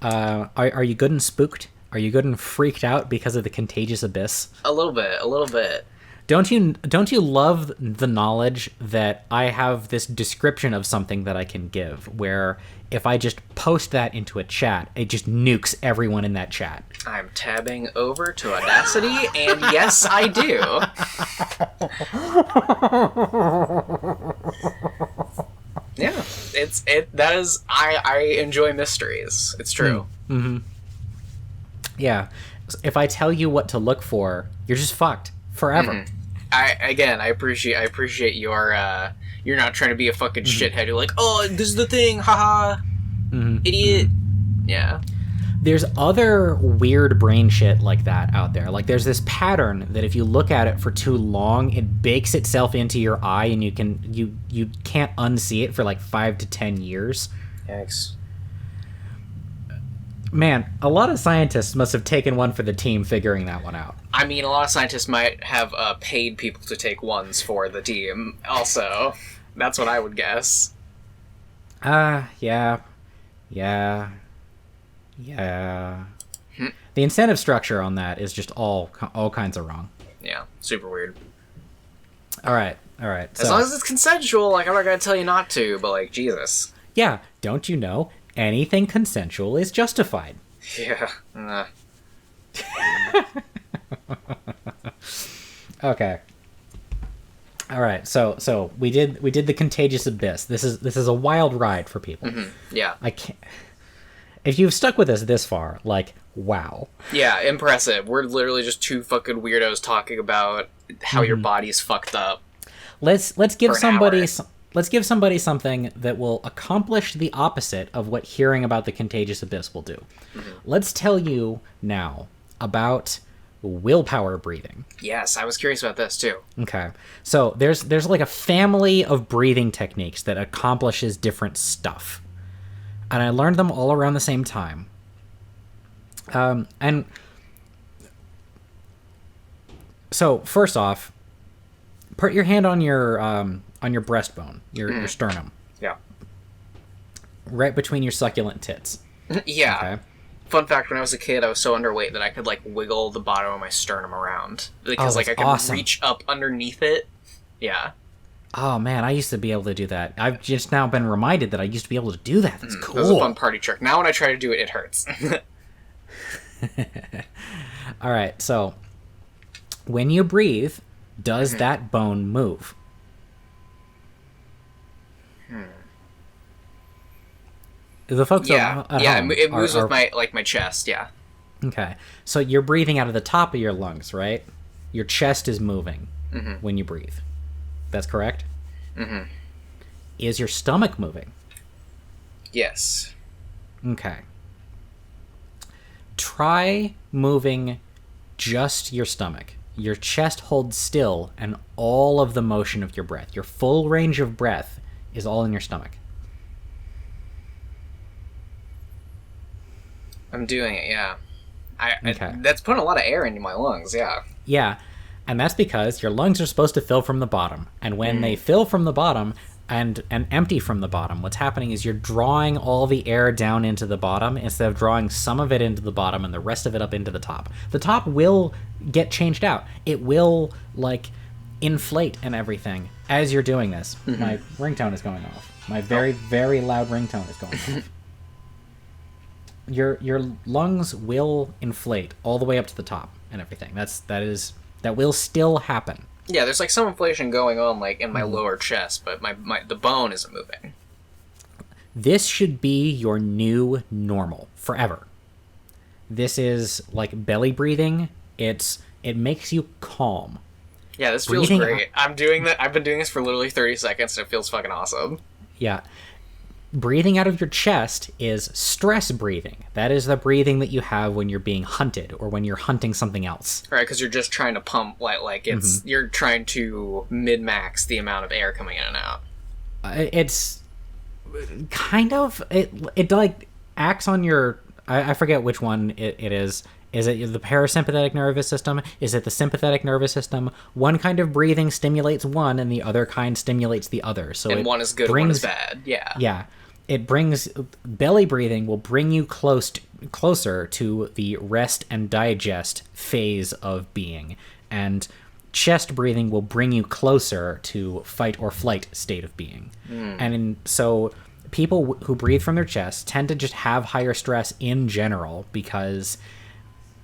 Are you good and spooked? Are you good and freaked out because of the contagious abyss? A little bit, a little bit. Don't you love the knowledge that I have this description of something that I can give, where if I just post that into a chat, it just nukes everyone in that chat. I'm tabbing over to Audacity, and yes, I do. Yeah, I enjoy mysteries. It's true. Mm-hmm. Yeah. If I tell you what to look for, you're just fucked forever. Mm-hmm. I appreciate your you're not trying to be a fucking shithead. You're like, oh, this is the thing, haha, idiot. Yeah. There's other weird brain shit like that out there. Like, there's this pattern that if you look at it for too long, it bakes itself into your eye, and you can't unsee it for like 5 to 10 years. Yikes. Man, a lot of scientists must have taken one for the team figuring that one out. I mean, a lot of scientists might have paid people to take ones for the team also. That's what I would guess. Yeah. The incentive structure on that is just all kinds of wrong. Yeah, super weird. All right. As long as it's consensual, like, I'm not gonna tell you not to, but, like, Jesus. Yeah, don't you know? Anything consensual is justified. Yeah. Okay. All right. So we did the contagious abyss. This is a wild ride for people. Mm-hmm. Yeah. I can't. If you've stuck with us this far, like, wow. Yeah, impressive. We're literally just two fucking weirdos talking about how your body's fucked up. Let's give somebody something that will accomplish the opposite of what hearing about the contagious abyss will do. Mm-hmm. Let's tell you now about willpower breathing. Yes, I was curious about this too. Okay. So there's like a family of breathing techniques that accomplishes different stuff. And I learned them all around the same time. And so first off, put your hand on your breastbone, your sternum. Yeah. Right between your succulent tits. Yeah. Okay. Fun fact, when I was a kid, I was so underweight that I could, like, wiggle the bottom of my sternum around. Because, like, I could reach up underneath it. Yeah. Oh, man, I used to be able to do that. I've just now been reminded that I used to be able to do that. That's cool. It was a fun party trick. Now when I try to do it, it hurts. All right, so when you breathe, does that bone move? The folks at home it moves with my chest, yeah. Okay, so you're breathing out of the top of your lungs, right? Your chest is moving when you breathe. That's correct? Mm-hmm. Is your stomach moving? Yes. Okay. Try moving just your stomach. Your chest holds still, and all of the motion of your breath, your full range of breath, is all in your stomach. I'm doing it, yeah. Okay. That's putting a lot of air into my lungs, yeah. Yeah, and that's because your lungs are supposed to fill from the bottom, and when they fill from the bottom and empty from the bottom, what's happening is you're drawing all the air down into the bottom instead of drawing some of it into the bottom and the rest of it up into the top. The top will get changed out. It will, like, inflate and everything as you're doing this. My ringtone is going off. My very, very loud ringtone is going off. Your lungs will inflate all the way up to the top and everything. That will still happen. Yeah, there's, like, some inflation going on, like, in my lower chest, but the bone isn't moving. This should be your new normal forever. This is like belly breathing. It makes you calm. Yeah, this feels great. I'm doing that. I've been doing this for literally 30 seconds, and it feels fucking awesome. Yeah. Breathing out of your chest is stress breathing. That is the breathing that you have when you're being hunted or when you're hunting something else. Right, because you're just trying to pump, like it's you're trying to min-max the amount of air coming in and out. It's kind of it like acts on your I forget which one it is. Is it the parasympathetic nervous system? Is it the sympathetic nervous system? One kind of breathing stimulates one, and the other kind stimulates the other. So and one is good, one is bad. Yeah. Yeah. it brings belly breathing will bring you closer to the rest and digest phase of being, and chest breathing will bring you closer to fight or flight state of being. So people who breathe from their chest tend to just have higher stress in general because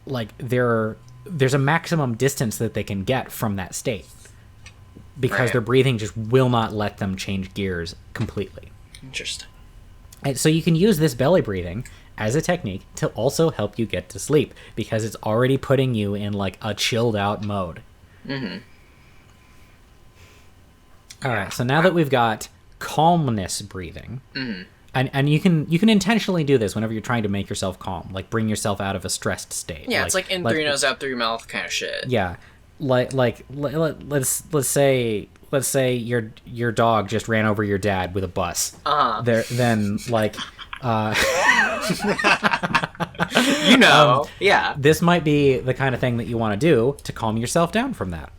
like there's a maximum distance that they can get from that state because their breathing just will not let them change gears completely. Interesting. And so you can use this belly breathing as a technique to also help you get to sleep because it's already putting you in like a chilled out mode. All right, so now that we've got calmness breathing, and you can intentionally do this whenever you're trying to make yourself calm, like bring yourself out of a stressed state. Yeah, it's like in through your nose, out through your mouth kind of shit. Yeah, let's say your dog just ran over your dad with a bus. Then like. Yeah. This might be the kind of thing that you want to do to calm yourself down from that.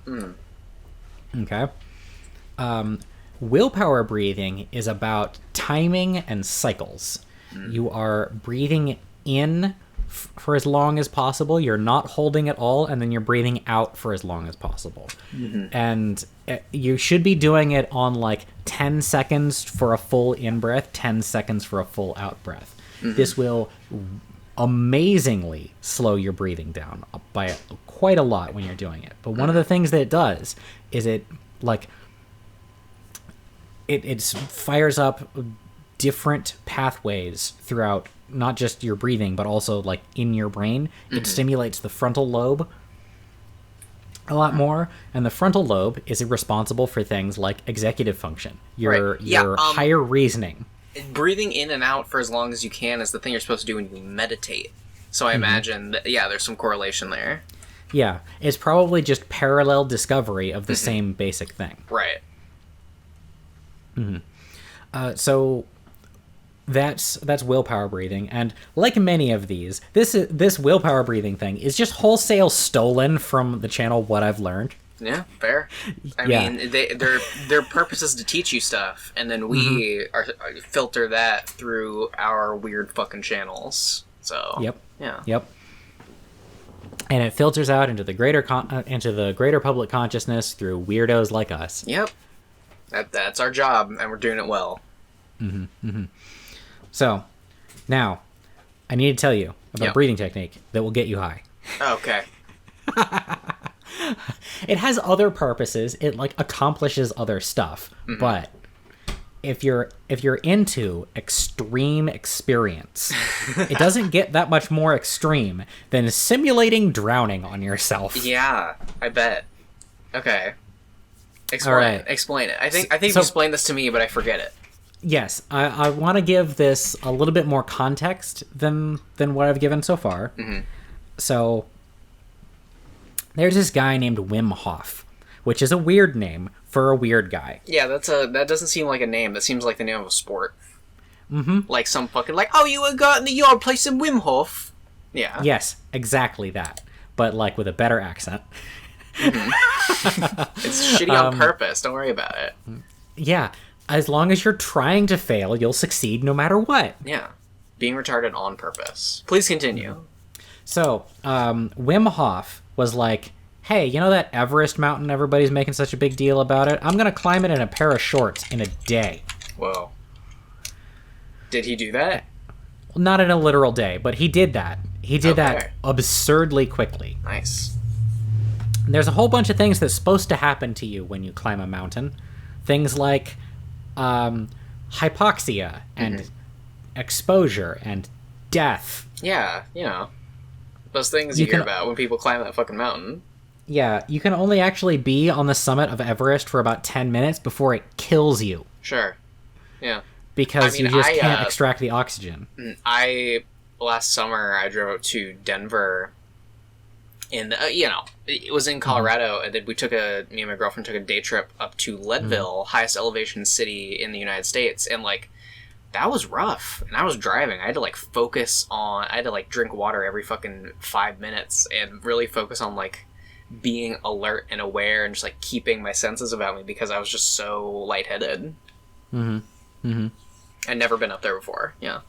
Okay. Willpower breathing is about timing and cycles. You are breathing in for as long as possible. You're not holding at all, and then you're breathing out for as long as possible. And you should be doing it on like 10 seconds for a full in-breath, 10 seconds for a full out-breath. This will amazingly slow your breathing down by quite a lot when you're doing it. But one of the things that it does is it fires up different pathways throughout not just your breathing, but also like in your brain. It stimulates the frontal lobe a lot more, and the frontal lobe is responsible for things like executive function, your higher reasoning. Breathing in and out for as long as you can is the thing you're supposed to do when you meditate. So I imagine that, there's some correlation there. Yeah, it's probably just parallel discovery of the same basic thing. Right. So that's willpower breathing, and like many of these, this willpower breathing thing is just wholesale stolen from the channel What I've Learned. Yeah, fair. I mean, their purpose is to teach you stuff, and then we filter that through our weird fucking channels. So Yep. And it filters out into the greater public consciousness through weirdos like us. Yep. That's our job, and we're doing it well. So, now, I need to tell you about a breathing technique that will get you high. Okay. It has other purposes. It like accomplishes other stuff. But if you're into extreme experience, it doesn't get that much more extreme than simulating drowning on yourself. Yeah, I bet. Okay. Explain it. I think you explained this to me, but I forget it. Yes, I want to give this a little bit more context than what I've given so far. So, there's this guy named Wim Hof, which is a weird name for a weird guy. Yeah, that doesn't seem like a name. That seems like the name of a sport. Like some fucking you got in the yard play some Wim Hof. Yeah. Yes, exactly that, but like with a better accent. It's shitty on purpose. Don't worry about it. Yeah. As long as you're trying to fail, you'll succeed no matter what. Yeah. Being retarded on purpose. Please continue. So, Wim Hof was like, hey, you know that Everest mountain everybody's making such a big deal about it? I'm going to climb it in a pair of shorts in a day. Whoa. Did he do that? Not in a literal day, but he did that. He did that absurdly quickly. Nice. There's a whole bunch of things that's supposed to happen to you when you climb a mountain. Things like hypoxia and exposure and death. Yeah, those things you hear about when people climb that fucking mountain. Yeah, you can only actually be on the summit of Everest for about 10 minutes before it kills you. Sure. Yeah. Because you just can't extract the oxygen. Last summer, I drove up to Denver, and, it was in Colorado, and then me and my girlfriend took a day trip up to Leadville, highest elevation city in the United States, and, that was rough. And I was driving. I had to, drink water every fucking 5 minutes and really focus on, being alert and aware and just, keeping my senses about me because I was just so lightheaded. I've never been up there before. Yeah.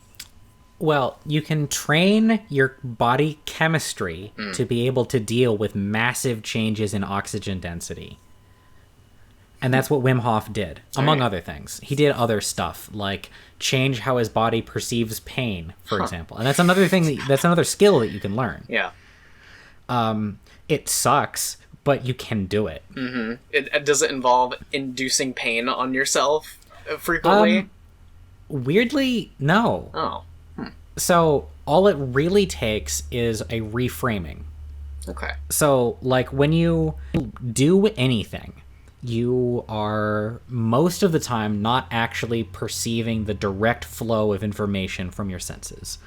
Well, you can train your body chemistry to be able to deal with massive changes in oxygen density. And that's what Wim Hof did, among other things. He did other stuff, like change how his body perceives pain, for example. And that's another thing, that's another skill that you can learn. Yeah. It sucks, but you can do it. Mm-hmm. Does it involve inducing pain on yourself frequently? Weirdly, no. Oh. So all it really takes is a reframing. Okay. So, like, when you do anything, you are most of the time not actually perceiving the direct flow of information from your senses.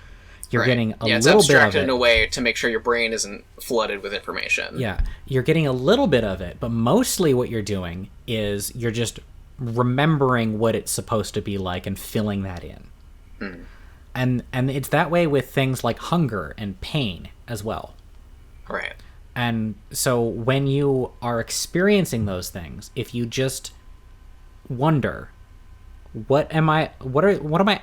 You're getting a little bit of it. It's abstracted in a way to make sure your brain isn't flooded with information. Yeah, you're getting a little bit of it, but mostly what you're doing is you're just remembering what it's supposed to be like and filling that in. And it's that way with things like hunger and pain as well. Right. And so when you are experiencing those things, if you just wonder, what am I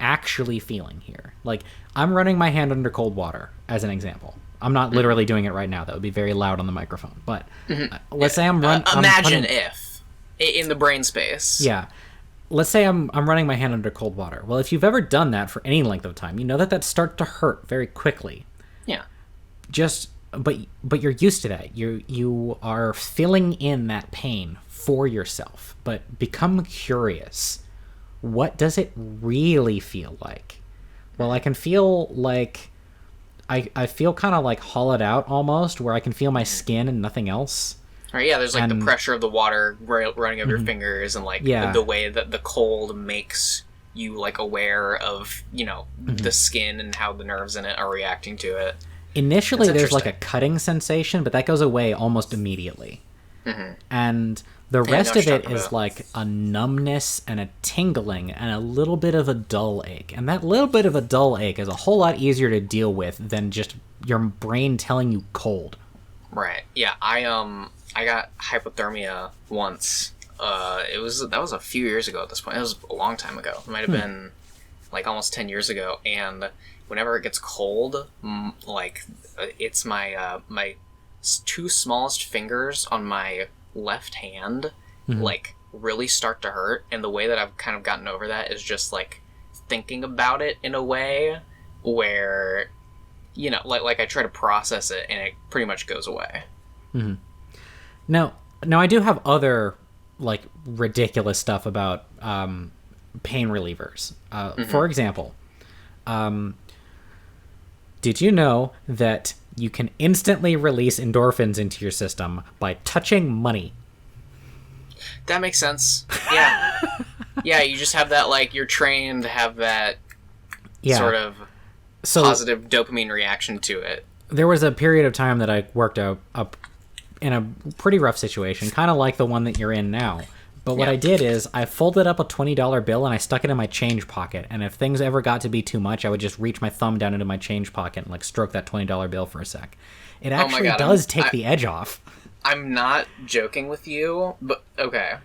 actually feeling here? Like, I'm running my hand under cold water, as an example. I'm not literally doing it right now. That would be very loud on the microphone. But let's say imagine if in the brain space. Yeah. Let's say I'm running my hand under cold water. Well, if you've ever done that for any length of time, you know that starts to hurt very quickly. Yeah. But you're used to that. You are filling in that pain for yourself. But become curious. What does it really feel like? Well, I can feel like I feel kind of like hollowed out almost, where I can feel my skin and nothing else. Right, yeah, there's like the pressure of the water running over your fingers, and like the way that the cold makes you like aware of, the skin and how the nerves in it are reacting to it. Initially, there's like a cutting sensation, but that goes away almost immediately. And the rest of it is like a numbness and a tingling and a little bit of a dull ache. And that little bit of a dull ache is a whole lot easier to deal with than just your brain telling you cold. Right. Yeah, I got hypothermia once. That was a few years ago at this point. It was a long time ago. It might have been like almost 10 years ago. And whenever it gets cold, it's my my two smallest fingers on my left hand like really start to hurt. And the way that I've kind of gotten over that is just like thinking about it in a way where, like I try to process it and it pretty much goes away. Now I do have other like ridiculous stuff about pain relievers. For example, did you know that you can instantly release endorphins into your system by touching money? That makes sense. Yeah. Yeah, you just have that, like, you're trained to have that sort of positive dopamine reaction to it. There was a period of time that I worked up in a pretty rough situation, kind of like the one that you're in now. But what I did is I folded up a $20 bill and I stuck it in my change pocket. And if things ever got to be too much, I would just reach my thumb down into my change pocket and like stroke that $20 bill for a sec. It actually does take the edge off. I'm not joking with you, but okay.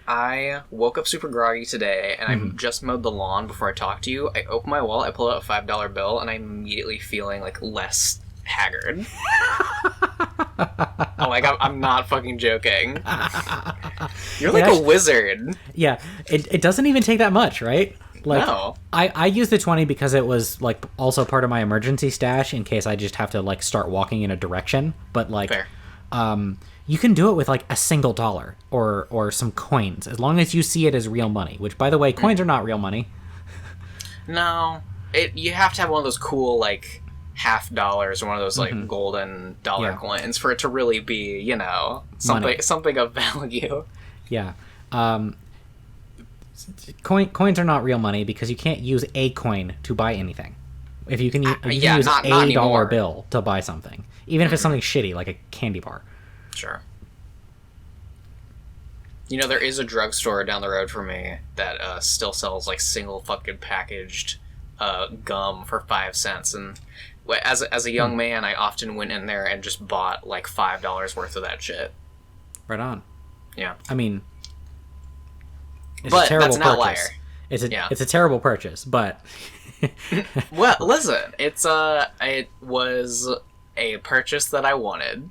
I woke up super groggy today and I just mowed the lawn before I talked to you. I open my wallet, I pull out a $5 bill, and I'm immediately feeling like less haggard. Oh my god, I'm not fucking joking. You're like a wizard. Yeah, it doesn't even take that much, right? Like, no. I used the 20 because it was like also part of my emergency stash in case I just have to like start walking in a direction. But like, fair. You can do it with like a single dollar or some coins, as long as you see it as real money. Which, by the way, coins are not real money. No, you have to have one of those cool like $50 or one of those like golden dollar coins for it to really be, something of value. Yeah. Coins are not real money because you can't use a coin to buy anything. If you can, you can use not a dollar bill to buy something, even if it's something shitty like a candy bar. Sure. There is a drugstore down the road for me that still sells like single fucking packaged gum for 5 cents, and as a young man, I often went in there and just bought like $5 worth of that shit. Right on. Yeah. I mean, but that's an outlier. It's a terrible purchase, but well, listen, it was a purchase that I wanted.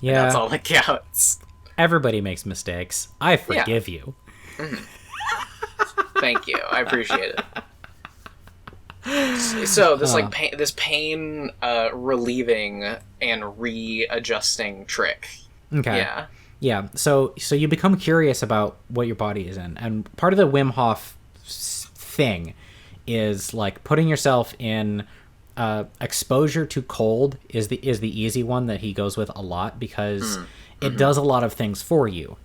Yeah, that's all that counts. Everybody makes mistakes. I forgive you. Thank you. I appreciate it. So this pain relieving and readjusting trick. Okay. Yeah. So you become curious about what your body is in, and part of the Wim Hof thing is like putting yourself in exposure to cold is the easy one that he goes with a lot, because it does a lot of things for you.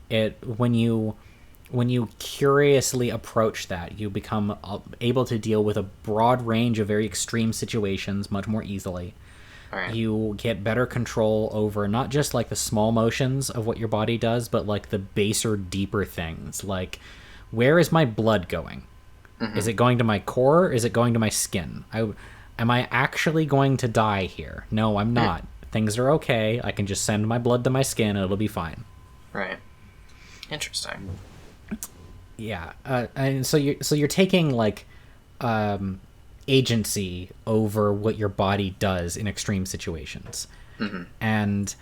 When you curiously approach that, you become able to deal with a broad range of very extreme situations much more easily. Right. You get better control over not just like the small motions of what your body does, but like the baser, deeper things. Like, where is my blood going? Is it going to my core? Is it going to my skin? Am I actually going to die here? No, I'm not. Things are okay. I can just send my blood to my skin and it'll be fine. Right. Interesting. Yeah, and so you're taking like agency over what your body does in extreme situations. And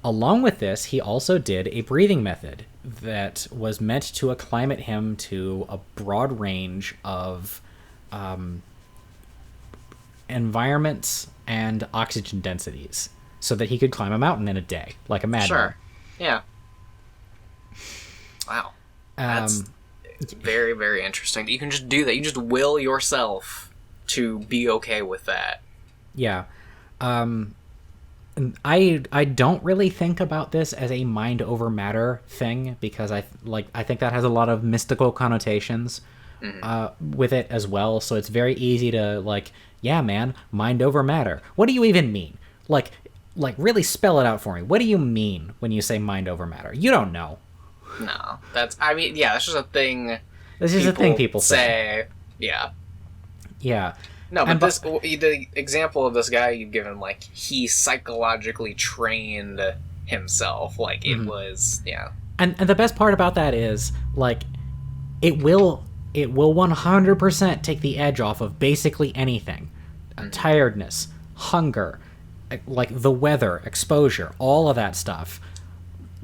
along with this, he also did a breathing method that was meant to acclimate him to a broad range of environments and oxygen densities, so that he could climb a mountain in a day like a madman. Sure. Yeah. Wow. That's very, very interesting. You can just do that. You just will yourself to be okay with that. Yeah. I don't really think about this as a mind over matter thing, because I think that has a lot of mystical connotations with it as well. So it's very easy to like, yeah, man, mind over matter. What do you even mean? Like really spell it out for me. What do you mean when you say mind over matter? You don't know. No, that's just a thing. This is a thing people say. Yeah. Yeah. No, but the example of this guy you've given, like, he psychologically trained himself. Like, it was, yeah. And the best part about that is, like, it will 100% take the edge off of basically anything. Tiredness, hunger, like the weather, exposure, all of that stuff.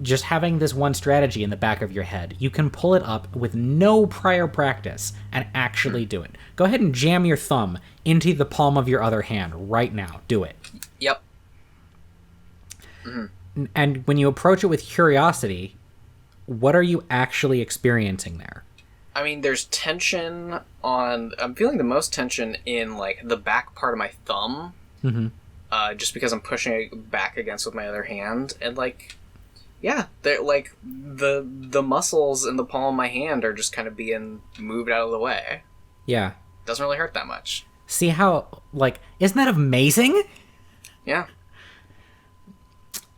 Just having this one strategy in the back of your head, you can pull it up with no prior practice and actually do it. Go ahead and jam your thumb into the palm of your other hand right now. Do it. Yep. And when you approach it with curiosity, what are you actually experiencing there? I mean, there's tension I'm feeling the most tension in, like, the back part of my thumb. Just because I'm pushing it back against with my other hand. And, like, yeah, they're like the muscles in the palm of my hand are just kind of being moved out of the way. Yeah. Doesn't really hurt that much. See how, like, isn't that amazing? Yeah.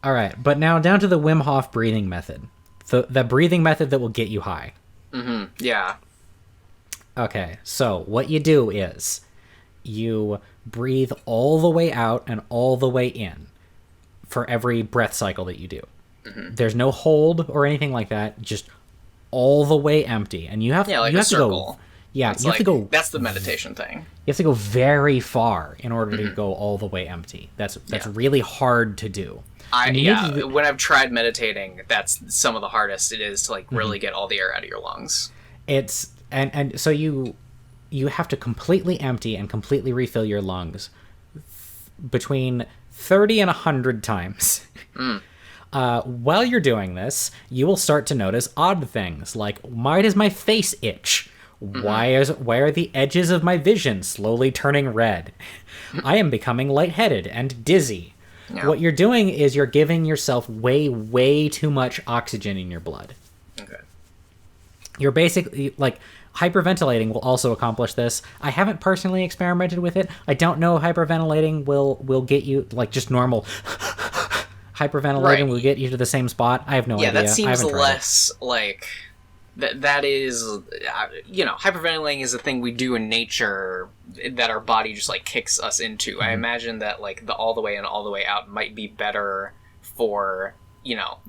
All right, but now down to the Wim Hof breathing method. The breathing method that will get you high. Yeah. Okay, so what you do is you breathe all the way out and all the way in for every breath cycle that you do. There's no hold or anything like that. Just all the way empty, and you have like you a have circle. To go. Yeah, you have to go. That's the meditation thing. You have to go very far in order to go all the way empty. That's really hard to do. When I've tried meditating, that's some of the hardest it is to like really get all the air out of your lungs. It's and so you have to completely empty and completely refill your lungs between 30 and 100 times. While you're doing this, you will start to notice odd things, like, why does my face itch? Why are the edges of my vision slowly turning red? I am becoming lightheaded and dizzy. Yeah. What you're doing is you're giving yourself way, way too much oxygen in your blood. Okay. You're basically, like, hyperventilating will also accomplish this. I haven't personally experimented with it. I don't know if hyperventilating will get you, like, just normal hyperventilating will get you to the same spot. I have no idea. Yeah, that seems less like that is, hyperventilating is a thing we do in nature that our body just like kicks us into. I imagine that like the all the way in, all the way out might be better for,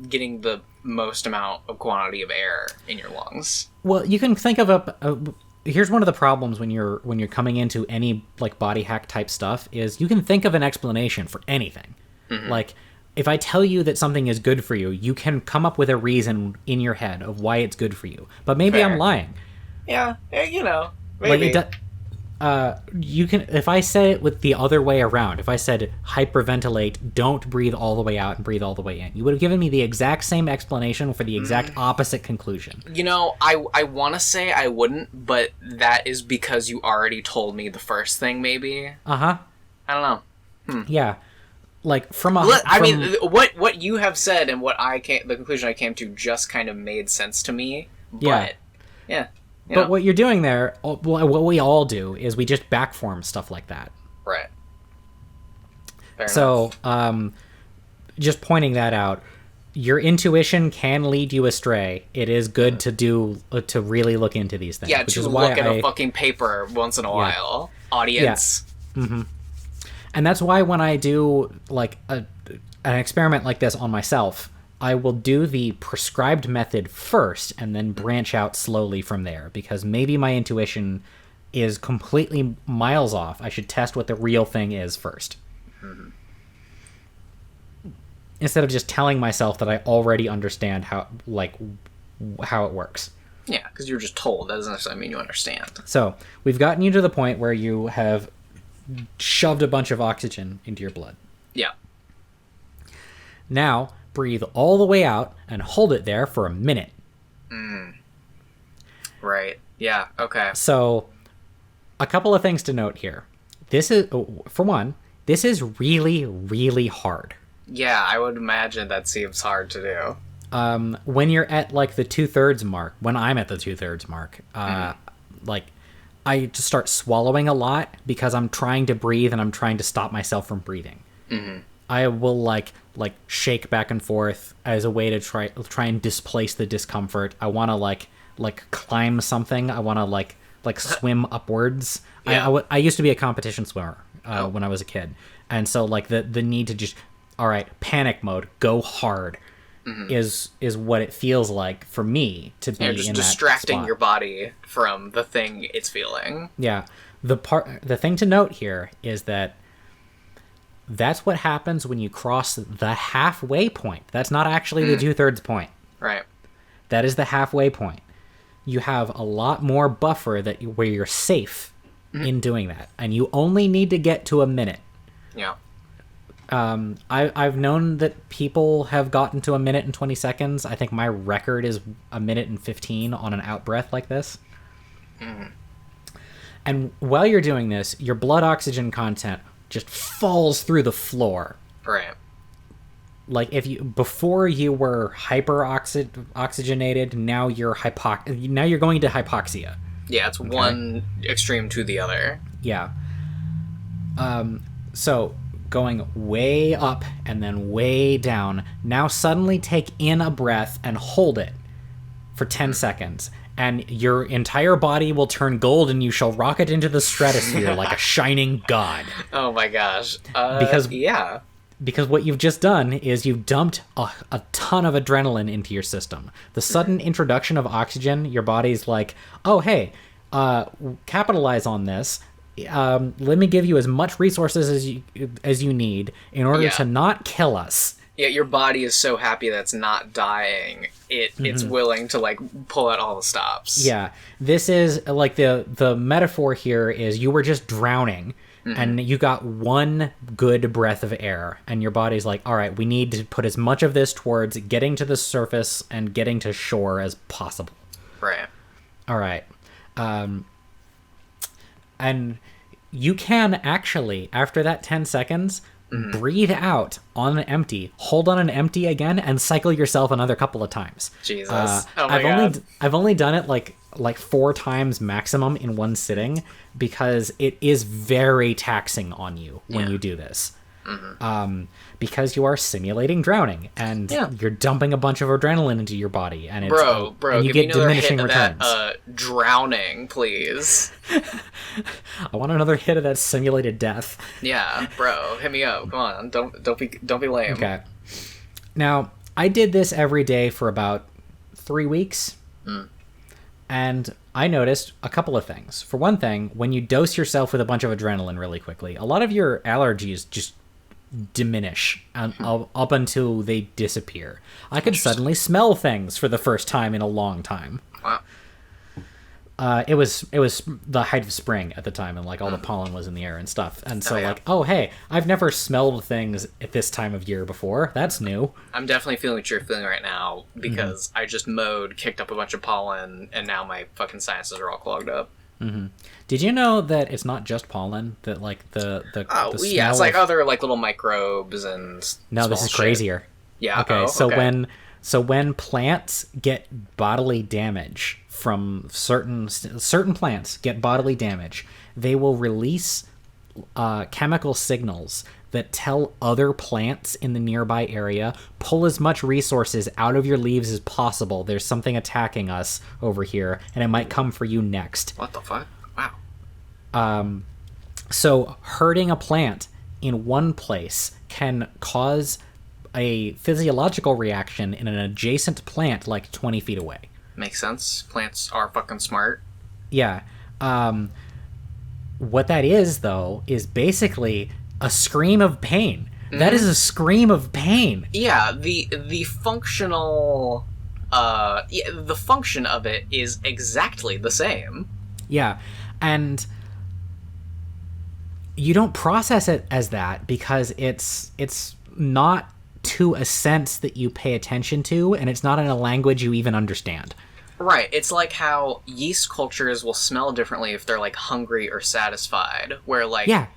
getting the most amount of quantity of air in your lungs. Well, you can think of here's one of the problems when you're coming into any like body hack type stuff is you can think of an explanation for anything. Like if I tell you that something is good for you, you can come up with a reason in your head of why it's good for you. But maybe Fair. I'm lying. Yeah, you know, maybe. Like you can, if I say it with the other way around, if I said hyperventilate, don't breathe all the way out and breathe all the way in, you would have given me the exact same explanation for the exact opposite conclusion. You know, I want to say I wouldn't, but that is because you already told me the first thing, maybe. Uh-huh. I don't know. Yeah. Like what you have said and the conclusion I came to just kind of made sense to me. But yeah. But what you're doing there, what we all do, is we just backform stuff like that. Right. Fair enough. Just pointing that out, your intuition can lead you astray. It is good to really look into these things. Yeah, which to is look at a fucking paper once in a while. Audience. Yeah. Mm-hmm. And that's why when I do like an experiment like this on myself, I will do the prescribed method first and then branch out slowly from there, because maybe my intuition is completely miles off. I should test what the real thing is first. Mm-hmm. Instead of just telling myself that I already understand how it works. Yeah, because you're just told. That doesn't necessarily mean you understand. So we've gotten you to the point where you have shoved a bunch of oxygen into your blood. Yeah. Now, breathe all the way out and hold it there for a minute. Right. Yeah, okay. So, a couple of things to note here. This is, for one, this is really, really hard. Yeah, I would imagine that seems hard to do. When you're at, like, the 2/3 mark, when I'm at the 2/3 mark, like, I just start swallowing a lot because I'm trying to breathe and I'm trying to stop myself from breathing. Mm-hmm. I will like shake back and forth as a way to try and displace the discomfort. I want to like climb something. I want to like swim upwards. Yeah. I used to be a competition swimmer when I was a kid, and so like the need to just panic mode, go hard. Mm-hmm. is what it feels like for me to be just in distracting that spot. Your body from the thing it's feeling. Yeah. The thing to note here is that that's what happens when you cross the halfway point. That's not actually the 2/3 point. Right. That is the halfway point. You have a lot more buffer where you're safe in doing that, and you only need to get to a minute. Yeah. I've known that people have gotten to 1 minute and 20 seconds. I think my record is 1 minute and 15 on an out breath like this. Mm. And while you're doing this, your blood oxygen content just falls through the floor. Right. Like before you were oxygenated, now you're going to hypoxia. Yeah, it's one extreme to the other. Yeah. So going way up and then way down. Now suddenly take in a breath and hold it for 10 seconds. And your entire body will turn gold and you shall rocket into the stratosphere like a shining god. Oh my gosh. Because what you've just done is you've dumped a ton of adrenaline into your system. The sudden introduction of oxygen, your body's like, oh, hey, capitalize on this. Let me give you as much resources as you need in order to not kill us. Yeah, your body is so happy that it's not dying. It's willing to like pull out all the stops. Yeah, this is like the metaphor here is you were just drowning and you got one good breath of air and your body's like, all right, we need to put as much of this towards getting to the surface and getting to shore as possible. Right. All right. And you can actually, after that 10 seconds, breathe out on an empty, hold on an empty again, and cycle yourself another couple of times. Jesus. Oh my God. I've only done it like 4 times maximum in one sitting because it is very taxing on you when you do this. Because you are simulating drowning and you're dumping a bunch of adrenaline into your body and it's bro, and you give get me another diminishing hit of returns. That, drowning, please. I want another hit of that simulated death. Yeah, bro, hit me up. Come on, don't be lame. Okay. Now, I did this every day for about 3 weeks. And I noticed a couple of things. For one thing, when you dose yourself with a bunch of adrenaline really quickly, a lot of your allergies just diminish up until they disappear. I could suddenly smell things for the first time in a long time. Wow. It was the height of spring at the time, and like all the pollen was in the air and stuff. And so like, oh hey, I've never smelled things at this time of year before. That's new. I'm definitely feeling what you're feeling right now because I just mowed, kicked up a bunch of pollen, and now my fucking sinuses are all clogged up. Did you know that it's not just pollen? That like the yeah, it's like other like little microbes and no, this is shit. crazier. Yeah. Okay, so when plants get bodily damage from certain plants get bodily damage, they will release chemical signals that tell other plants in the nearby area, pull as much resources out of your leaves as possible. There's something attacking us over here, and it might come for you next. What the fuck? Wow. So hurting a plant in one place can cause a physiological reaction in an adjacent plant like 20 feet away. Makes sense. Plants are fucking smart. Yeah. What that is, though, is basically a scream of pain. That is a scream of pain. Yeah, the functional... the function of it is exactly the same. Yeah, and you don't process it as that because it's not to a sense that you pay attention to, and it's not in a language you even understand. Right, it's like how yeast cultures will smell differently if they're, like, hungry or satisfied, where, like... Yeah,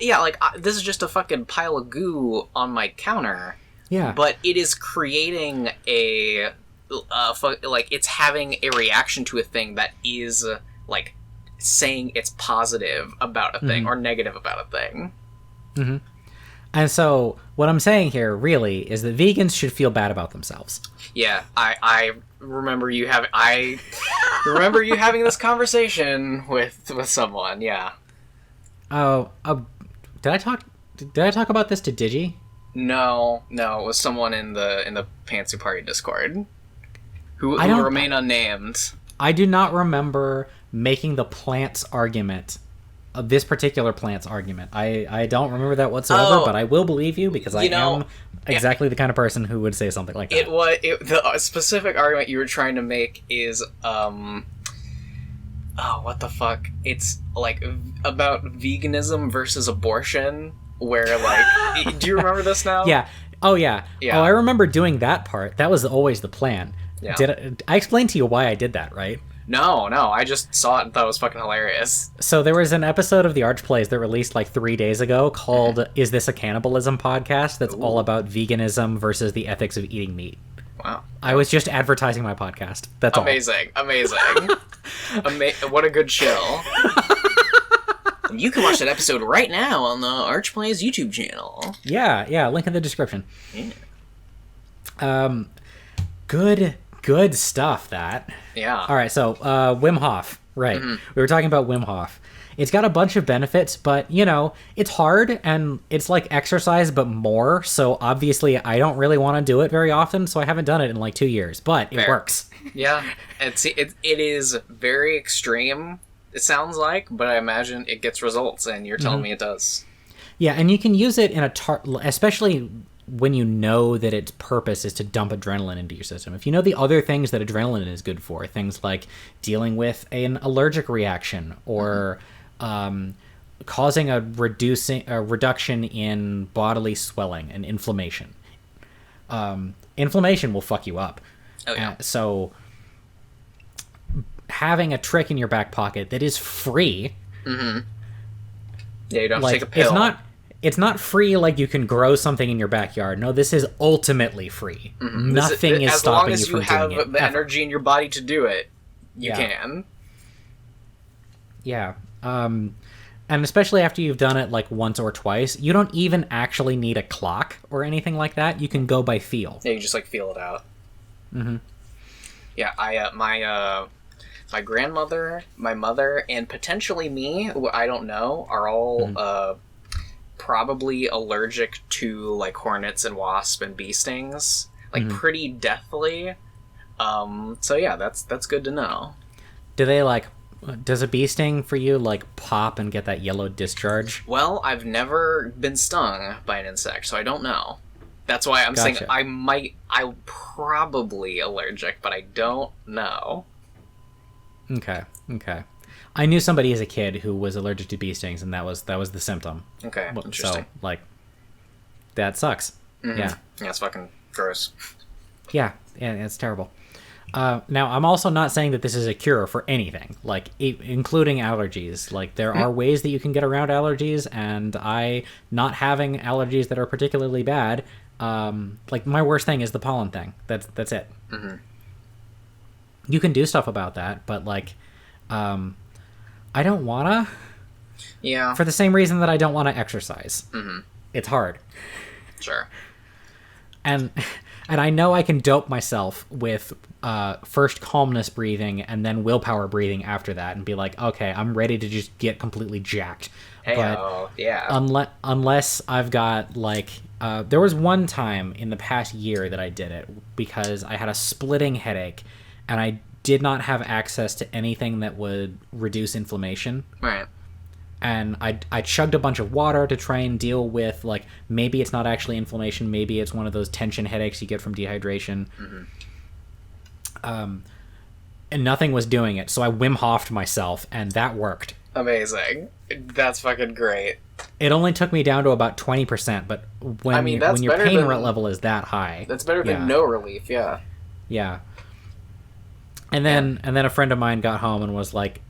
like, this is just a fucking pile of goo on my counter. Yeah. But it is creating it's having a reaction to a thing that is, like, saying it's positive about a thing or negative about a thing. Mm-hmm. And so, what I'm saying here, really, is that vegans should feel bad about themselves. Yeah, I remember you having this conversation with someone. Yeah. Oh, did I talk about this to Digi? No, it was someone in the Pantsu Party Discord who will remain unnamed. I do not remember making the plants argument. This particular plants argument. I don't remember that whatsoever, but I will believe you because I am exactly the kind of person who would say something like that. The specific argument you were trying to make is what the fuck? It's like about veganism versus abortion, where like, do you remember this now? Yeah. Oh yeah. Oh, I remember doing that part. That was always the plan. Yeah. I explained to you why I did that, right? No, I just saw it and thought it was fucking hilarious. So there was an episode of the Arch Plays that released like 3 days ago called Is This a Cannibalism Podcast that's all about veganism versus the ethics of eating meat. Wow. I was just advertising my podcast. That's amazing. What a good chill. You can watch that episode right now on the Arch Plays YouTube channel. Yeah, link in the description. Yeah. Good stuff, that. Yeah. All right, so Wim Hof, right. We were talking about Wim Hof. It's got a bunch of benefits, but, it's hard, and it's like exercise, but more, so obviously I don't really want to do it very often, so I haven't done it in like 2 years, but it works. Yeah, it is very extreme, it sounds like, but I imagine it gets results, and you're telling me it does. Yeah, and you can use it in especially when you know that its purpose is to dump adrenaline into your system. If you know the other things that adrenaline is good for, things like dealing with an allergic reaction or causing a reduction in bodily swelling and inflammation. Inflammation will fuck you up. Oh yeah. So having a trick in your back pocket that is free. Yeah, you don't have to take a pill. It's not free like you can grow something in your backyard. No, this is ultimately free. Nothing is stopping you from doing it. As long as you have the energy in your body to do it, you can. Yeah. And especially after you've done it like once or twice, you don't even actually need a clock or anything like that. You can go by feel. Yeah, you can just like feel it out. Yeah, my grandmother, my mother, and potentially me, who I don't know, are all probably allergic to like hornets and wasps and bee stings. like pretty deathly. So yeah, that's good to know. Do they like? Does a bee sting for you like pop and get that yellow discharge? Well, I've never been stung by an insect, so I don't know. That's why I'm saying I'm probably allergic, but I don't know. Okay. I knew somebody as a kid who was allergic to bee stings, and that was the symptom. Okay, interesting. So, like, that sucks. Mm-hmm. Yeah. Yeah, it's fucking gross. Yeah, it's terrible. Now, I'm also not saying that this is a cure for anything, like, including allergies. Like, there are ways that you can get around allergies, and not having allergies that are particularly bad, like, my worst thing is the pollen thing. That's it. Mm-hmm. You can do stuff about that, but, like, I don't wanna. Yeah. For the same reason that I don't want to exercise. Mm-hmm. It's hard. Sure. And I know I can dope myself with first calmness breathing and then willpower breathing after that and be like, okay, I'm ready to just get completely jacked. Hey-o, yeah. Unless I've got, like... there was one time in the past year that I did it because I had a splitting headache and I did not have access to anything that would reduce inflammation. Right. And I chugged a bunch of water to try and deal with, like, maybe it's not actually inflammation, maybe it's one of those tension headaches you get from dehydration. Mm-hmm. And nothing was doing it, so I Wim Hofed myself, and that worked. Amazing. That's fucking great. It only took me down to about 20%, but when your pain level is that high... That's better than no relief, yeah. Yeah. And then a friend of mine got home and was like,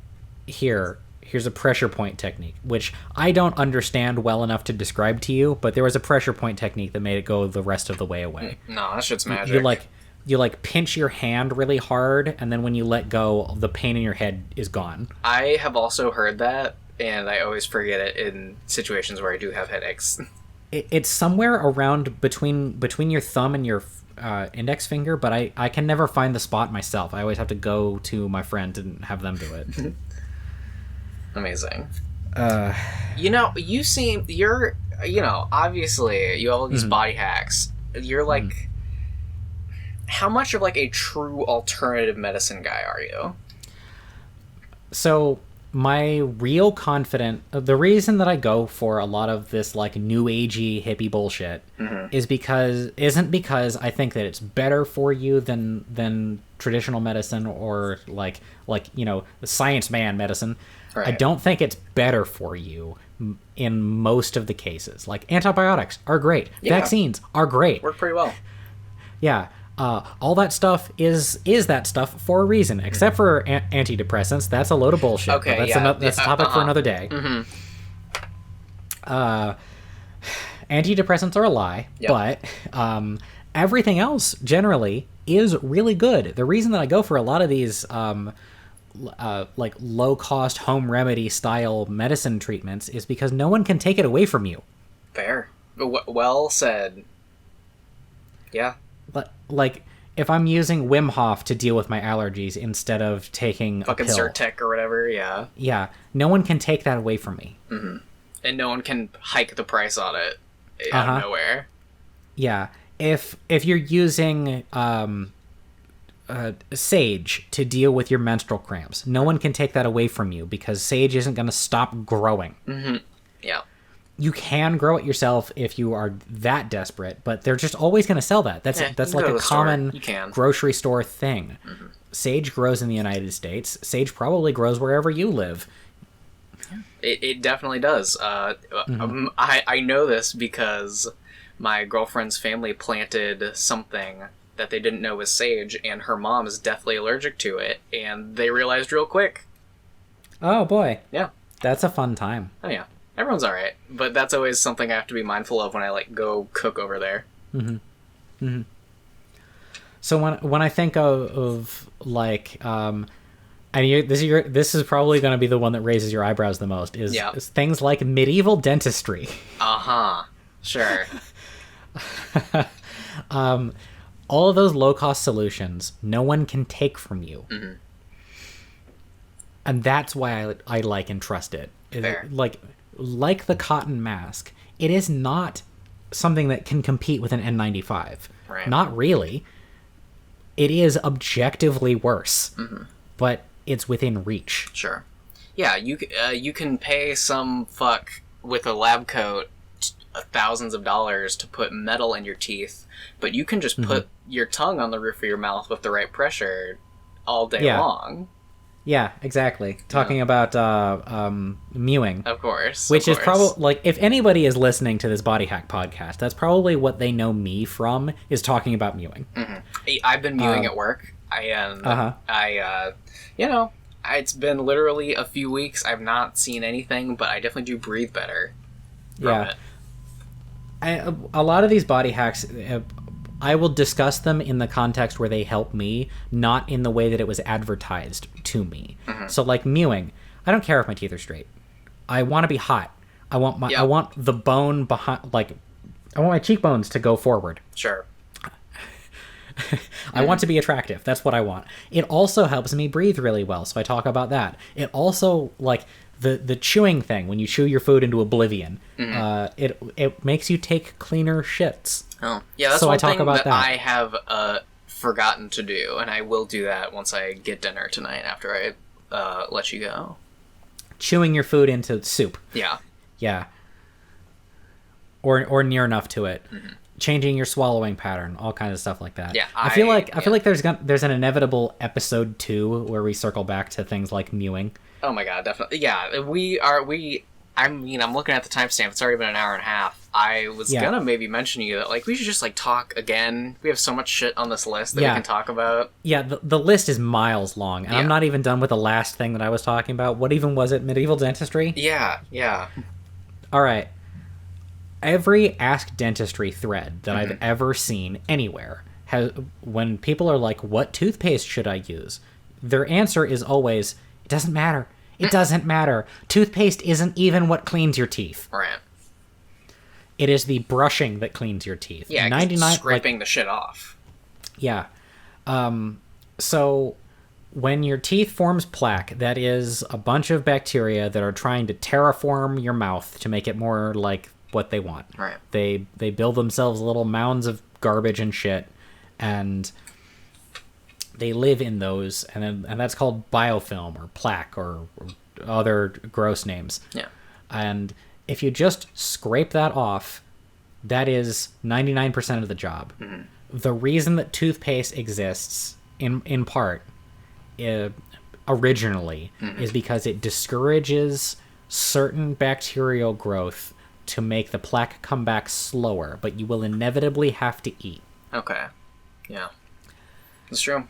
here's a pressure point technique, which I don't understand well enough to describe to you, but there was a pressure point technique that made it go the rest of the way away. No, that shit's magic. You pinch your hand really hard, and then when you let go, the pain in your head is gone. I have also heard that, and I always forget it in situations where I do have headaches. It's somewhere around between your thumb and your index finger, but I can never find the spot myself. I always have to go to my friend and have them do it. Amazing. Obviously you have all these body hacks. You're like, how much of like a true alternative medicine guy are you? So my real the reason that I go for a lot of this like new agey hippie bullshit isn't because I think that it's better for you than traditional medicine or like the science man medicine. Right. I don't think it's better for you in most of the cases. Like, antibiotics are great. Yeah. Vaccines are great. Work pretty well. Yeah. All that stuff is that stuff for a reason, except for antidepressants. That's a load of bullshit. Okay, that's a topic for another day. Mm-hmm. Antidepressants are a lie, but everything else generally is really good. The reason that I go for a lot of these like low-cost home remedy style medicine treatments is because no one can take it away from you. Fair. Well said. Yeah. But, like, if I'm using Wim Hof to deal with my allergies instead of taking fucking a pill, Zyrtec or whatever, yeah, no one can take that away from me. Mm-hmm. And no one can hike the price on it out of nowhere. Yeah. If you're using sage to deal with your menstrual cramps, no one can take that away from you because sage isn't going to stop growing. Mm-hmm. Yeah. You can grow it yourself if you are that desperate, but they're just always going to sell that. That's like a common grocery store thing. Mm-hmm. Sage grows in the United States. Sage probably grows wherever you live. It definitely does. I know this because my girlfriend's family planted something that they didn't know was sage, and her mom is deathly allergic to it, and they realized real quick. Oh, boy. Yeah. That's a fun time. Oh, yeah. Everyone's all right, but that's always something I have to be mindful of when I like go cook over there. Mm-hmm. Mm-hmm. So when I think of like, and this is probably going to be the one that raises your eyebrows the most is things like medieval dentistry. Sure. All of those low cost solutions, no one can take from you, and that's why I like and trust it. Fair. Like the cotton mask, it is not something that can compete with an N95. Right. Not really. It is objectively worse, but it's within reach. Sure. Yeah, you can pay some fuck with a lab coat thousands of dollars to put metal in your teeth, but you can just put your tongue on the roof of your mouth with the right pressure all day long. Yeah, exactly. Talking about mewing. Of course. Which is probably, like, if anybody is listening to this body hack podcast, that's probably what they know me from, is talking about mewing. I've been mewing at work. It's been literally a few weeks. I've not seen anything, but I definitely do breathe better from it. A lot of these body hacks, I will discuss them in the context where they help me, not in the way that it was advertised to me. So, like, mewing, I don't care if my teeth are straight. I want to be hot. I want the bone behind, like, I want my cheekbones to go forward. Sure. I want to be attractive. That's what I want. It also helps me breathe really well, so I talk about that. It also, like, the chewing thing, when you chew your food into oblivion, it makes you take cleaner shits. Oh, yeah, that's one thing that I have forgotten to do, and I will do that once I get dinner tonight after I let you go. Chewing your food into soup. Yeah. Yeah. Or near enough to it. Changing your swallowing pattern, all kinds of stuff like that. Yeah, I feel like there's an inevitable episode 2 where we circle back to things like mewing. Oh my god, definitely. Yeah, I'm looking at the timestamp. It's already been an hour and a half. I was gonna maybe mention to you that, like, we should just, like, talk again. We have so much shit on this list that we can talk about. Yeah, the list is miles long, and I'm not even done with the last thing that I was talking about. What even was it? Medieval dentistry? Yeah. All right. Every Ask Dentistry thread that I've ever seen anywhere has, when people are like, what toothpaste should I use? Their answer is always, it doesn't matter. It doesn't matter. Toothpaste isn't even what cleans your teeth. Right. It is the brushing that cleans your teeth. Yeah, 99 scraping the shit off. Yeah. So when your teeth forms plaque, that is a bunch of bacteria that are trying to terraform your mouth to make it more like what they want. Right. They build themselves little mounds of garbage and shit, and they live in those, and that's called biofilm or plaque or other gross names. Yeah. And if you just scrape that off, that is 99% of the job. The reason that toothpaste exists, in part, originally, is because it discourages certain bacterial growth to make the plaque come back slower, but you will inevitably have to eat. Okay. Yeah. That's true.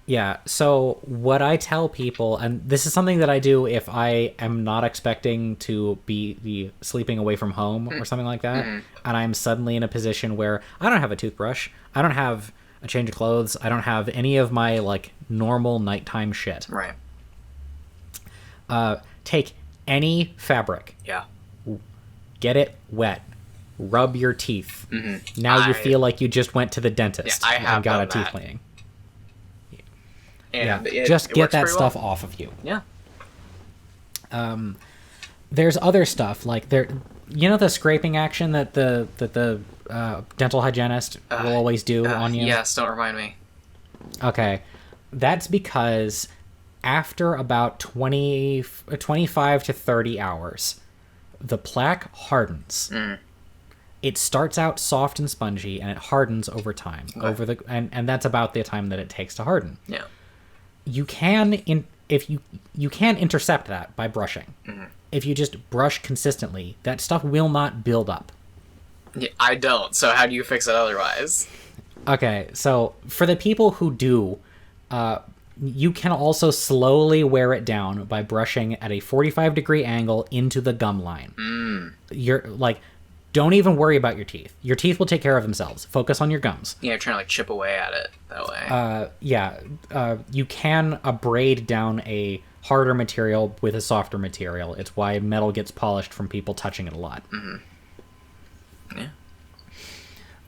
Yeah, so what I tell people, and this is something that I do if I am not expecting to be sleeping away from home or something like that, and I'm suddenly in a position where I don't have a toothbrush, I don't have a change of clothes, I don't have any of my, like, normal nighttime shit. Right. Take any fabric. Yeah. Get it wet. Rub your teeth. Now you feel like you just went to the dentist and got a teeth cleaning. And just get that stuff off of you. Yeah. There's other stuff like the scraping action that the dental hygienist will always do on you. Yes, don't remind me. Okay, that's because after about 25 to 30 hours, the plaque hardens. It starts out soft and spongy, and it hardens over time. Okay. And that's about the time that it takes to harden. Yeah. You can intercept that by brushing. If you just brush consistently, that stuff will not build up. Yeah, I don't. So how do you fix it otherwise? Okay, so for the people who do, you can also slowly wear it down by brushing at a 45-degree angle into the gum line. You're like, don't even worry about your teeth. Your teeth will take care of themselves. Focus on your gums. Yeah, trying to, like, chip away at it that way. You can abrade down a harder material with a softer material. It's why metal gets polished from people touching it a lot. Yeah.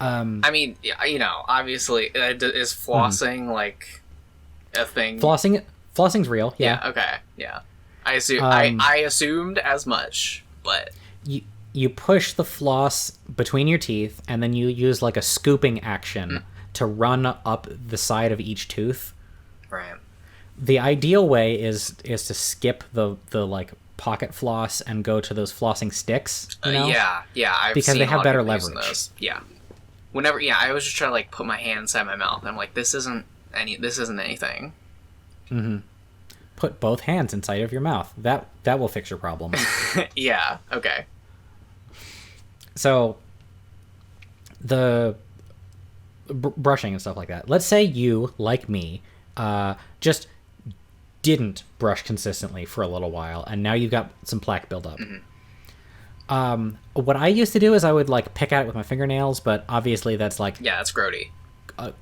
I mean, obviously, is flossing like a thing? Flossing's real. Yeah. Okay. Yeah. I assumed as much, but you push the floss between your teeth, and then you use like a scooping action to run up the side of each tooth. Right. The ideal way is to skip the like pocket floss and go to those flossing sticks. You know? I've because seen they have a lot of better people using leverage. those. Yeah. Whenever, I was just trying to like put my hand inside my mouth. I'm like, this isn't anything. Mm-hmm. Put both hands inside of your mouth. That will fix your problem. Yeah. Okay. So, the brushing and stuff like that. Let's say you, like me, just didn't brush consistently for a little while, and now you've got some plaque buildup. Mm-hmm. What I used to do is I would like pick at it with my fingernails, but obviously that's like that's grody.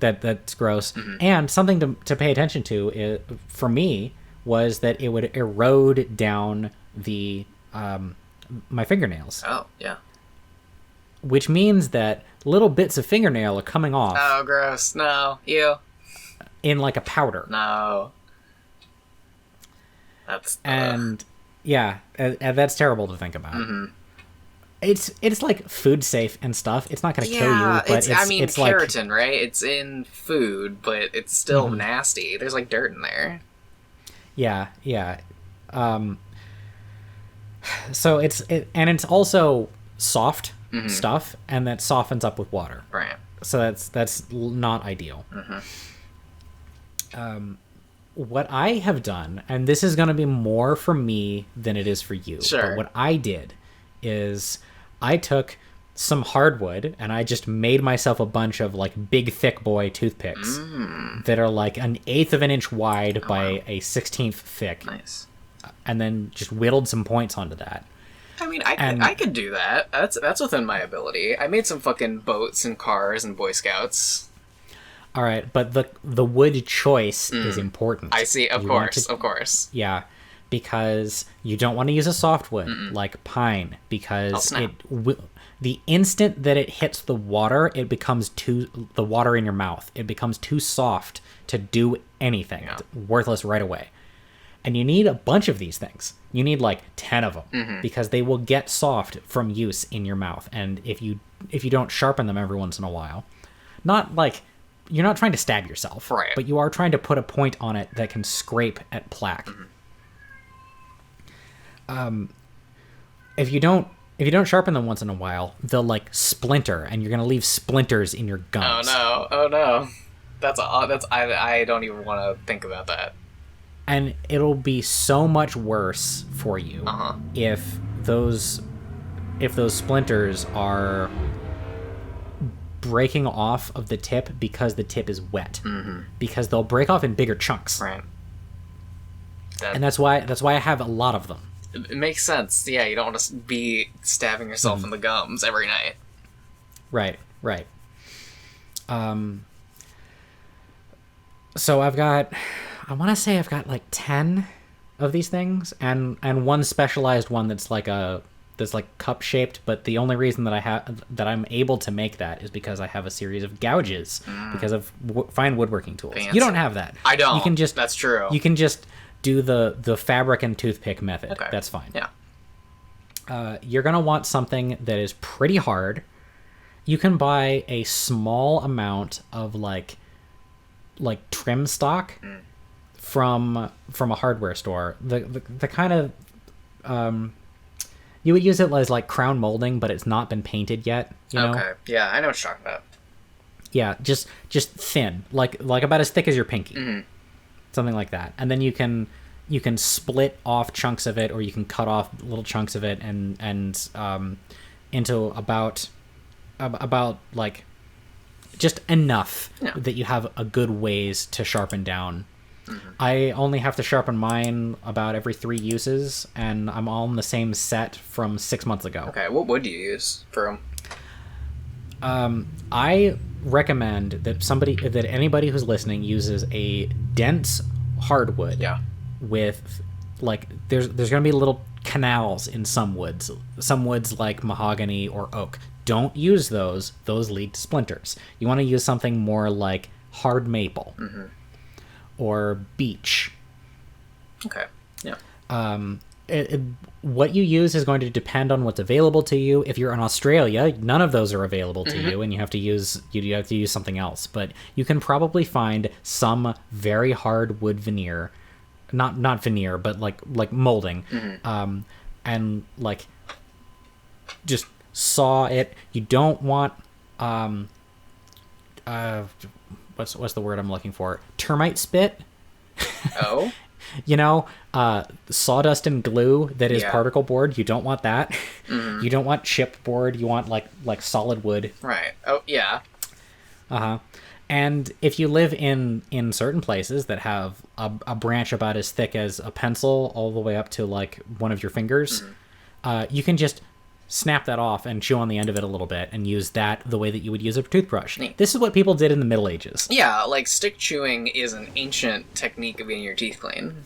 That's gross. Mm-hmm. And something to pay attention to for me was that it would erode down the my fingernails. Oh yeah. Which means that little bits of fingernail are coming off. Oh, gross. No. Ew. In like a powder. No. That's... And that's terrible to think about. Mm-hmm. It's like food safe and stuff. It's not going to kill you, but it's keratin, right? It's in food, but it's still nasty. There's like dirt in there. Yeah. So it's also soft stuff, and that softens up with water. Right. So that's not ideal. Mm-hmm. What I have done, and this is going to be more for me than it is for you. Sure. But what I did is I took some hardwood and I just made myself a bunch of like big thick boy toothpicks that are like 1/8 of an inch wide by a 1/16 thick. Nice. And then just whittled some points onto that. I mean, I could do that. That's within my ability. I made some fucking boats and cars and Boy Scouts. All right, but the wood choice is important. I see, of course. Yeah, because you don't want to use a softwood like pine, because the instant that it hits the water, it becomes the water in your mouth. It becomes too soft to do anything. Yeah. It's worthless right away. And you need a bunch of these things. You need like 10 of them because they will get soft from use in your mouth. And if you don't sharpen them every once in a while, not like you're not trying to stab yourself, right? But you are trying to put a point on it that can scrape at plaque. If you don't sharpen them once in a while, they'll like splinter, and you're gonna leave splinters in your gums. Oh no! I don't even want to think about that. And it'll be so much worse for you if those splinters are breaking off of the tip because the tip is wet. Because they'll break off in bigger chunks. Right. And that's why I have a lot of them. It makes sense. Yeah, you don't want to be stabbing yourself in the gums every night. Right. So I've got like 10 of these things, and one specialized one that's like cup shaped, but the only reason that I'm able to make that is because I have a series of gouges because of fine woodworking tools. Fancy. You don't have that. I don't. You can just That's true. You can just do the fabric and toothpick method. Okay. That's fine. Yeah. You're gonna want something that is pretty hard. You can buy a small amount of like trim stock from a hardware store. The kind of you would use it as like crown molding, but it's not been painted yet. You know? Okay. Yeah, I know what you're talking about. Yeah, just thin, like about as thick as your pinky, something like that. And then you can split off chunks of it, or you can cut off little chunks of it and into about like just enough that you have a good ways to sharpen down. I only have to sharpen mine about every 3 uses, and I'm all in the same set from 6 months ago. Okay, what wood do you use for them? I recommend that anybody who's listening uses a dense hardwood. Yeah. With like there's going to be little canals in some woods. Some woods like mahogany or oak. Don't use those. Those lead to splinters. You want to use something more like hard maple. Or beech. Okay. Yeah. what you use is going to depend on what's available to you. If you're in Australia, none of those are available to you, and you have to use something else. But you can probably find some very hard wood veneer, not veneer, but like molding, and like just saw it. You don't want what's the word I'm looking for? Termite spit. Oh. Sawdust and glue that is particle board. You don't want that. You don't want chipboard. You want like solid wood. Right. Oh, yeah. And if you live in certain places that have a branch about as thick as a pencil all the way up to like one of your fingers, you can just snap that off and chew on the end of it a little bit and use that the way that you would use a toothbrush. Neat. This is what people did in the Middle Ages. Yeah, like stick chewing is an ancient technique of getting your teeth clean.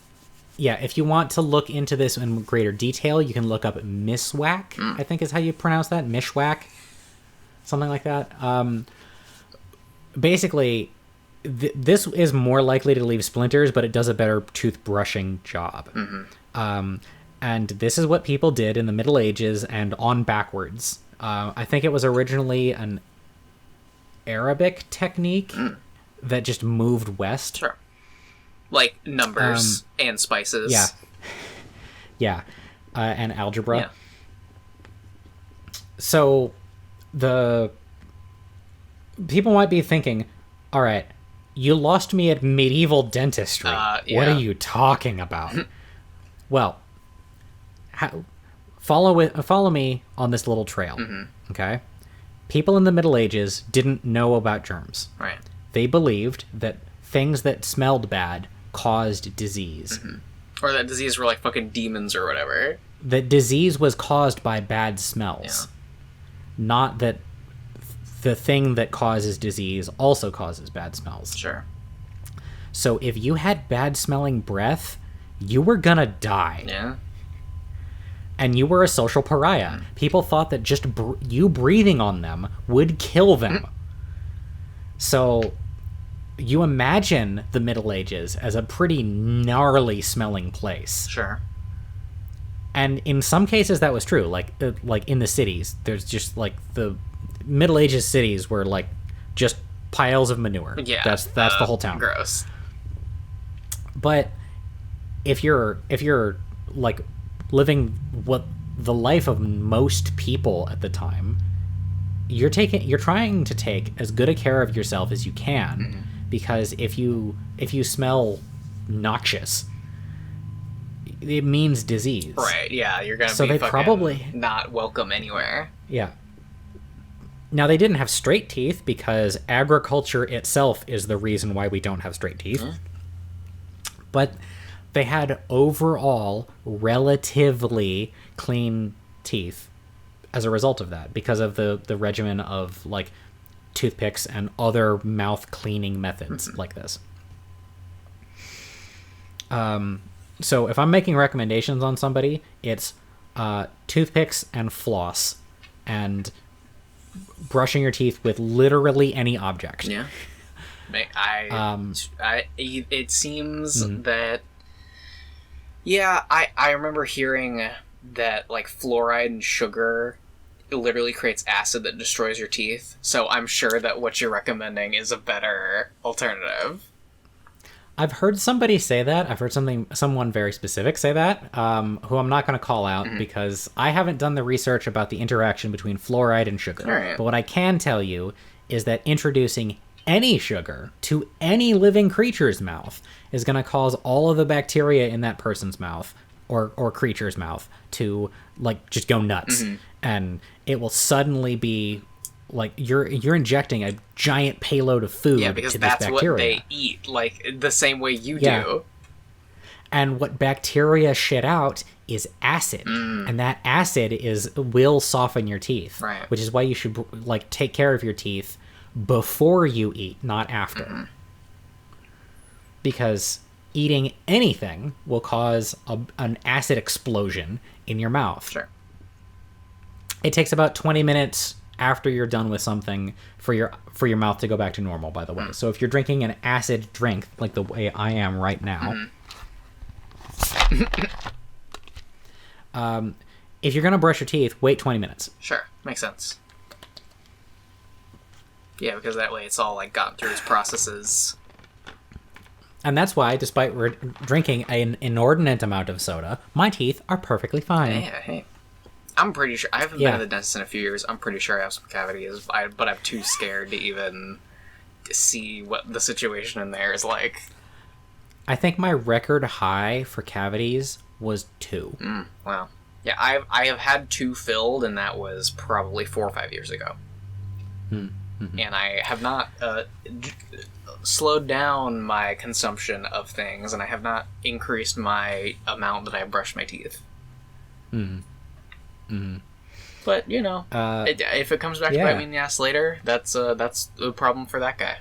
Yeah, if you want to look into this in greater detail, you can look up miswak, I think is how you pronounce that, mishwak, something like that. Basically, this is more likely to leave splinters, but it does a better toothbrushing job. And this is what people did in the Middle Ages and on backwards. I think it was originally an Arabic technique that just moved west. Sure. Like numbers and spices. Yeah. Yeah. And algebra. Yeah. So the people might be thinking, all right, you lost me at medieval dentistry. What are you talking about? Well, follow me on this little trail, okay? People in the Middle Ages didn't know about germs. Right. They believed that things that smelled bad caused disease. Or that disease were like fucking demons or whatever. That disease was caused by bad smells. Not that the thing that causes disease also causes bad smells. Sure. So if you had bad smelling breath, you were gonna die. Yeah. And you were a social pariah. People thought that just you breathing on them would kill them. So you imagine the Middle Ages as a pretty gnarly smelling place. Sure. And in some cases that was true. Like in the cities, there's just like the Middle Ages cities were like just piles of manure. Yeah. That's the whole town. Gross. But if you're like living what the life of most people at the time, you're trying to take as good a care of yourself as you can, because if you smell noxious, it means disease. Right. Yeah, you're gonna so be they fucking probably not welcome anywhere. Yeah. Now they didn't have straight teeth because agriculture itself is the reason why we don't have straight teeth. But they had overall relatively clean teeth as a result of that, because of the regimen of like toothpicks and other mouth cleaning methods like this. So if I'm making recommendations on somebody, it's toothpicks and floss and brushing your teeth with literally any object. Yeah. It seems that. Yeah, I remember hearing that like fluoride and sugar literally creates acid that destroys your teeth. So I'm sure that what you're recommending is a better alternative. I've heard somebody say that. I've heard someone very specific say that, who I'm not going to call out because I haven't done the research about the interaction between fluoride and sugar. Right. But what I can tell you is that introducing any sugar to any living creature's mouth is going to cause all of the bacteria in that person's mouth or creature's mouth to like just go nuts, and it will suddenly be like you're injecting a giant payload of food because to this that's bacteria. What they eat, like the same way you do. And what bacteria shit out is acid, and that acid will soften your teeth, right? Which is why you should like take care of your teeth before you eat, not after. Because eating anything will cause an acid explosion in your mouth. Sure. It takes about 20 minutes after you're done with something for your mouth to go back to normal, by the way. So if you're drinking an acid drink like the way I am right now, If you're going to brush your teeth, wait 20 minutes. Sure. Makes sense. Yeah, because that way it's all, like, gotten through its processes. And that's why, despite drinking an inordinate amount of soda, my teeth are perfectly fine. Yeah, hey. I'm pretty sure... I haven't been to the dentist in a few years. I'm pretty sure I have some cavities, but I'm too scared to even see what the situation in there is like. I think my record high for cavities was 2. Wow. Yeah, I have had 2 filled, and that was probably 4 or 5 years ago. Mm-hmm. And I have not slowed down my consumption of things, and I have not increased my amount that I brush my teeth. But, you know, if it comes back to bite me in the ass later, that's a problem for that guy.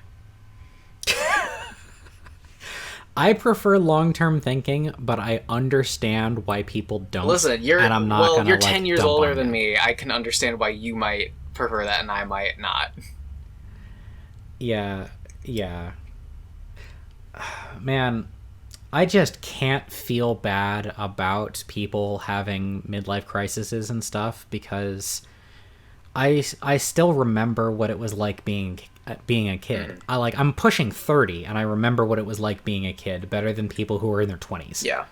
I prefer long-term thinking, but I understand why people don't. Listen, you're 10 years dump older on than you. me. I can understand why you might prefer that and I might not. Yeah. Man, I just can't feel bad about people having midlife crises and stuff, because I still remember what it was like being a kid. I'm pushing 30 and I remember what it was like being a kid better than people who are in their 20s. Yeah.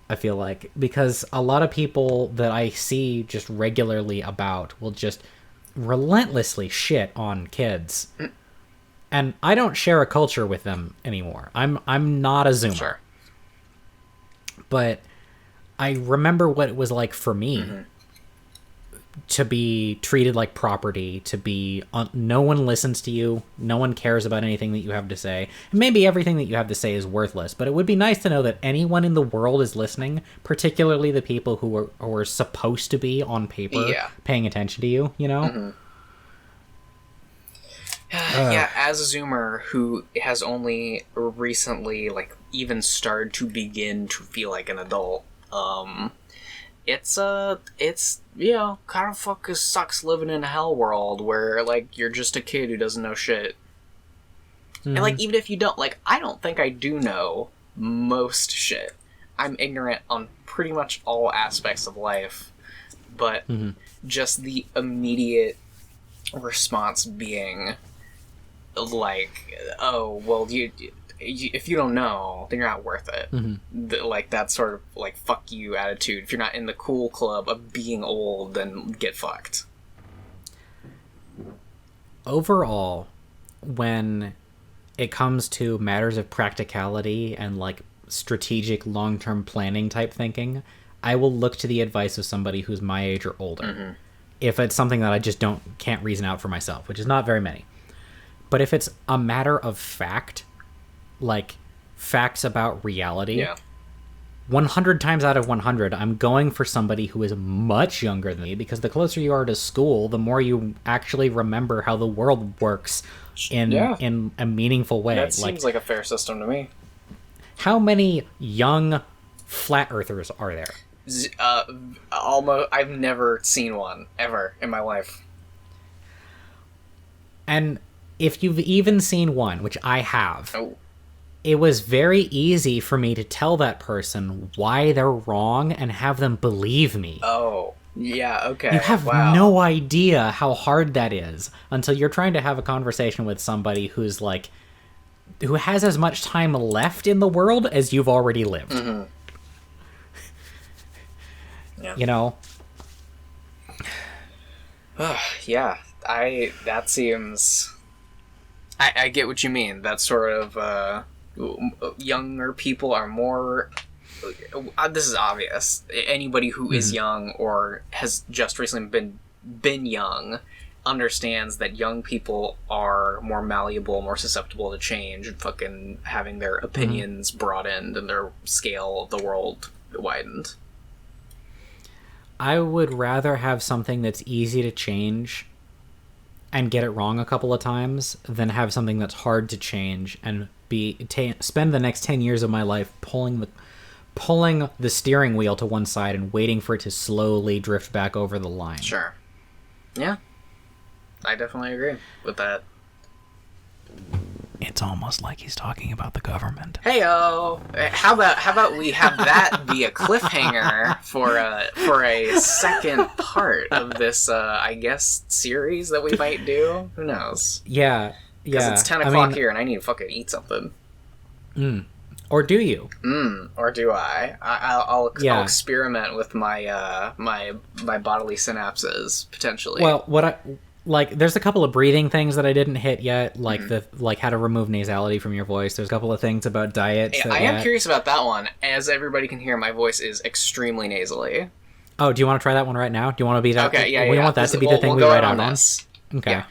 I feel like, because a lot of people that I see just regularly about will just relentlessly shit on kids. And I don't share a culture with them anymore. I'm not a Zoomer. Sure. But I remember what it was like for me to be treated like property, to be no one listens to you, no one cares about anything that you have to say. And maybe everything that you have to say is worthless, but it would be nice to know that anyone in the world is listening, particularly the people who are supposed to be on paper paying attention to you, you know? Yeah, as a Zoomer who has only recently, like, even started to begin to feel like an adult, it's you know, kind of fucking sucks living in a hell world where, like, you're just a kid who doesn't know shit. And, like, even if you don't, like, I don't think I do know most shit. I'm ignorant on pretty much all aspects of life, but just the immediate response being, like, oh, well, you if you don't know, then you're not worth it. Like, that sort of, like, fuck you attitude. If you're not in the cool club of being old, then get fucked. Overall, when it comes to matters of practicality and, like, strategic long-term planning type thinking, I will look to the advice of somebody who's my age or older. If it's something that I just can't reason out for myself, which is not very many. But if it's a matter of fact, like facts about reality, 100 times out of 100, I'm going for somebody who is much younger than me, because the closer you are to school, the more you actually remember how the world works in a meaningful way. That seems like a fair system to me. How many young flat earthers are there? Almost. I've never seen one ever in my life. And if you've even seen one, which I have, it was very easy for me to tell that person why they're wrong and have them believe me. Oh, yeah, okay. You have no idea how hard that is until you're trying to have a conversation with somebody who's like, who has as much time left in the world as you've already lived. You know? Yeah, that seems... I get what you mean. That sort of, younger people are more... this is obvious. Anybody who is young or has just recently been young understands that young people are more malleable, more susceptible to change, and fucking having their opinions broadened and their scale of the world widened. I would rather have something that's easy to change and get it wrong a couple of times than have something that's hard to change and spend the next 10 years of my life pulling the steering wheel to one side and waiting for it to slowly drift back over the line. Sure. Yeah. I definitely agree with that. It's almost like he's talking about the government. Heyo! How about we have that be a cliffhanger for a second part of this, I guess, series that we might do? Who knows? Yeah. Because it's 10 o'clock here and I need to fucking eat something. Or do you? Or do I? I'll experiment with my my bodily synapses, potentially. Well, there's a couple of breathing things that I didn't hit yet, like how to remove nasality from your voice. There's a couple of things about diets. I am curious about that one. As everybody can hear, my voice is extremely nasally. Oh, do you want to try that one right now? Do you want to be that? Okay, yeah. We want that to be the thing we write out on. Okay. Yeah.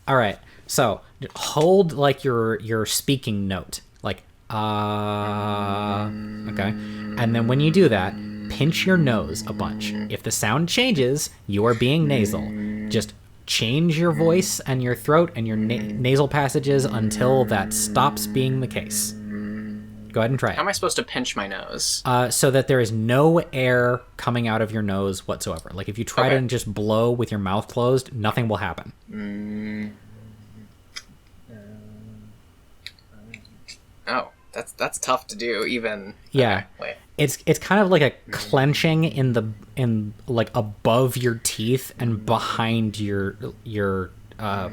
All right. So hold like your speaking note, like okay, and then when you do that, pinch your nose a bunch. If the sound changes, you are being nasal. Just change your voice and your throat and your nasal passages until that stops being the case. Go ahead and try it. How am I supposed to pinch my nose? So that there is no air coming out of your nose whatsoever. Like if you try to just blow with your mouth closed, nothing will happen. Oh, that's tough to do. Even wait. It's kind of like a clenching in like above your teeth and behind your what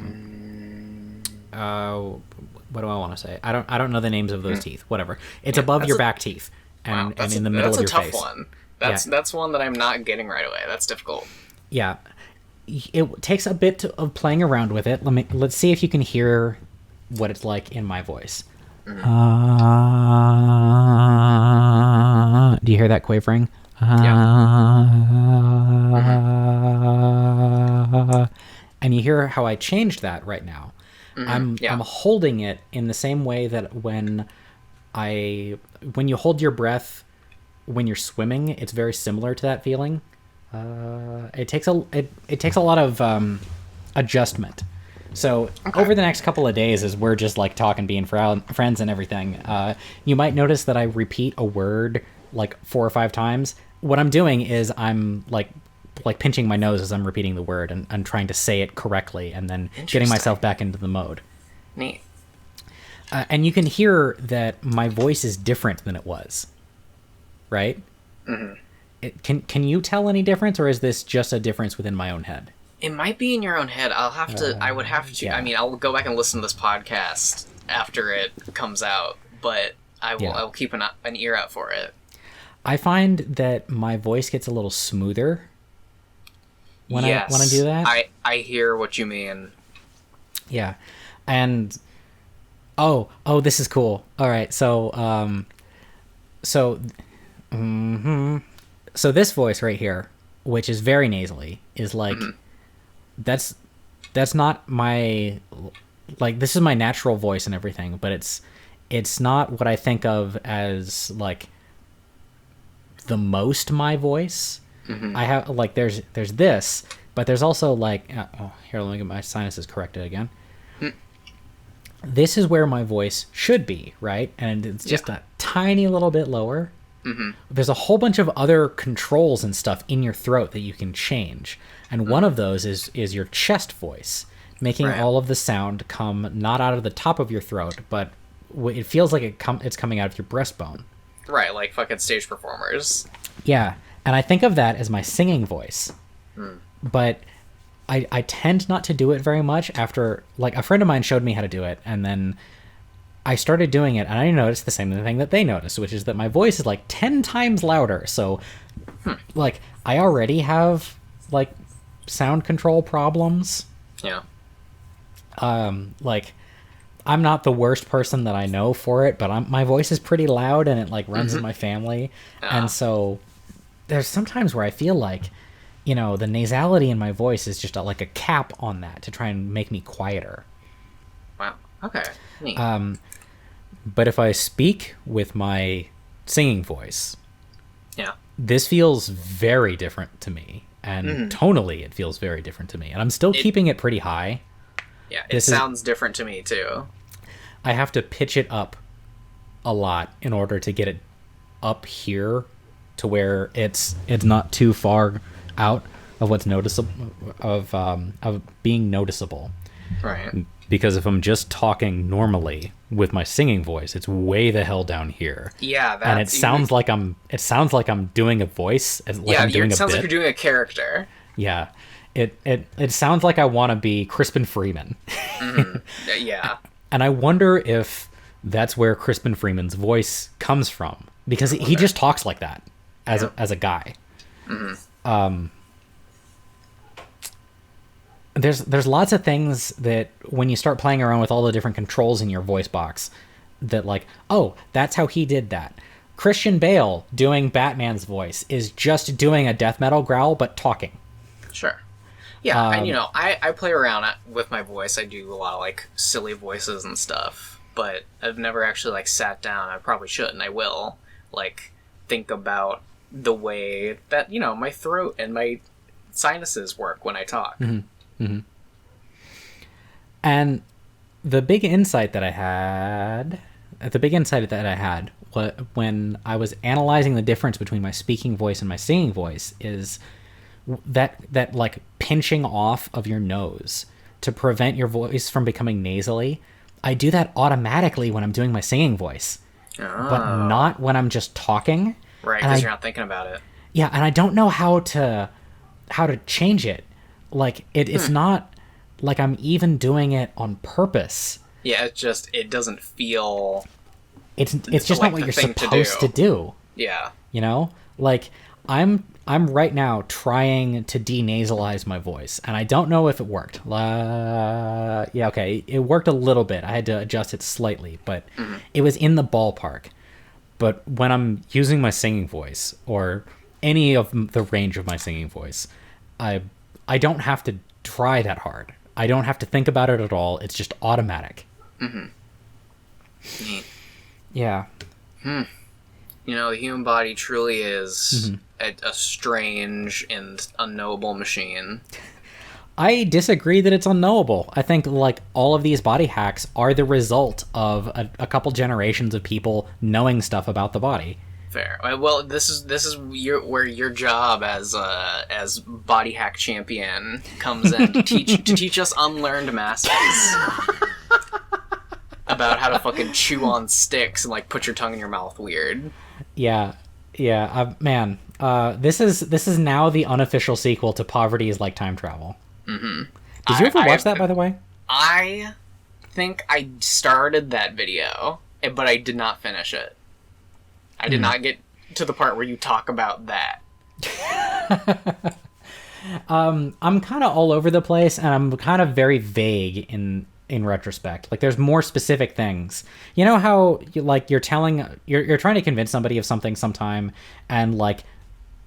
do I want to say? I don't know the names of those teeth. Whatever. It's above your back teeth and in the middle of your face. That's a tough one. That's one that I'm not getting right away. That's difficult. Yeah. It takes a bit of playing around with it. Let's see if you can hear what it's like in my voice. Do you hear that quavering? And you hear how I changed that right now. I'm holding it in the same way that when you hold your breath when you're swimming, it's very similar to that feeling. It takes a lot of adjustment. So over the next couple of days, as we're just like talking, being friends and everything, you might notice that I repeat a word like 4 or 5 times. What I'm doing is I'm like pinching my nose as I'm repeating the word and trying to say it correctly, and then getting myself back into the mode. Neat. And you can hear that my voice is different than it was, right? Can you tell any difference, or is this just a difference within my own head? It might be in your own head. I would have to. Yeah. I mean, I'll go back and listen to this podcast after it comes out, but I will keep an ear out for it. I find that my voice gets a little smoother when I do that. I hear what you mean. Yeah. And this is cool. All right. So this voice right here, which is very nasally, is like that's not my, like, this is my natural voice and everything, but it's not what I think of as like the most my voice. I have like there's this, but there's also like here, let me get my sinuses corrected again. This is where my voice should be, right? And it's just a tiny little bit lower. There's a whole bunch of other controls and stuff in your throat that you can change, and one of those is your chest voice, making all of the sound come not out of the top of your throat, but it feels like it's coming out of your breastbone. Right, like fucking stage performers. Yeah, and I think of that as my singing voice. But I tend not to do it very much after, like, a friend of mine showed me how to do it, and then I started doing it, and I noticed the same thing that they noticed, which is that my voice is like 10 times louder. So, like, I already have, like, sound control problems. Yeah. Like, I'm not the worst person that I know for it, but my voice is pretty loud, and it, like, runs in my family. And so there's sometimes where I feel like, you know, the nasality in my voice is just like a cap on that to try and make me quieter. Wow. Okay. Neat. But if I speak with my singing voice, this feels very different to me, and tonally it feels very different to me, and I'm still keeping it pretty high. Yeah, it sounds different to me too. I have to pitch it up a lot in order to get it up here to where it's not too far out of what's noticeable, of being noticeable. Right. Because if I'm just talking normally with my singing voice, it's way the hell down here. Yeah, and it sounds like I'm doing a voice, like I'm doing it a sounds bit. like you're doing a character. Yeah. It sounds like I want to be Crispin Freeman. Yeah. And I wonder if that's where Crispin Freeman's voice comes from, because he just talks like that as a guy. There's lots of things that when you start playing around with all the different controls in your voice box, that like, oh, that's how he did that. Christian Bale doing Batman's voice is just doing a death metal growl but talking. Sure. Yeah, and I play around with my voice. I do a lot of like silly voices and stuff, but I've never actually like sat down. I probably should, and I will like think about the way that my throat and my sinuses work when I talk. And the big insight that I had when I was analyzing the difference between my speaking voice and my singing voice is that like pinching off of your nose to prevent your voice from becoming nasally. I do that automatically when I'm doing my singing voice, but not when I'm just talking. Right, because you're not thinking about it. Yeah, and I don't know how to change it. Like it's not like I'm even doing it on purpose. Yeah, it doesn't feel. It's just not what you're supposed to do. Yeah. Like I'm right now trying to denasalize my voice, and I don't know if it worked. Yeah, okay, it worked a little bit. I had to adjust it slightly, but it was in the ballpark. But when I'm using my singing voice, or any of the range of my singing voice, I don't have to try that hard. I don't have to think about it at all. It's just automatic. Neat. Yeah. The human body truly is a strange and unknowable machine. I disagree that it's unknowable. I think like all of these body hacks are the result of a couple generations of people knowing stuff about the body. Fair. Well, this is where your job as body hack champion comes in to teach us unlearned masses about how to fucking chew on sticks and like put your tongue in your mouth weird. Yeah. Man, this is now the unofficial sequel to Poverty is Like Time Travel. Did you ever watch that, by the way? I think I started that video, but I did not finish it. I did not get to the part where you talk about that. I'm kind of all over the place, and I'm kind of very vague in retrospect. Like, there's more specific things. You know how you're trying to convince somebody of something sometime, and like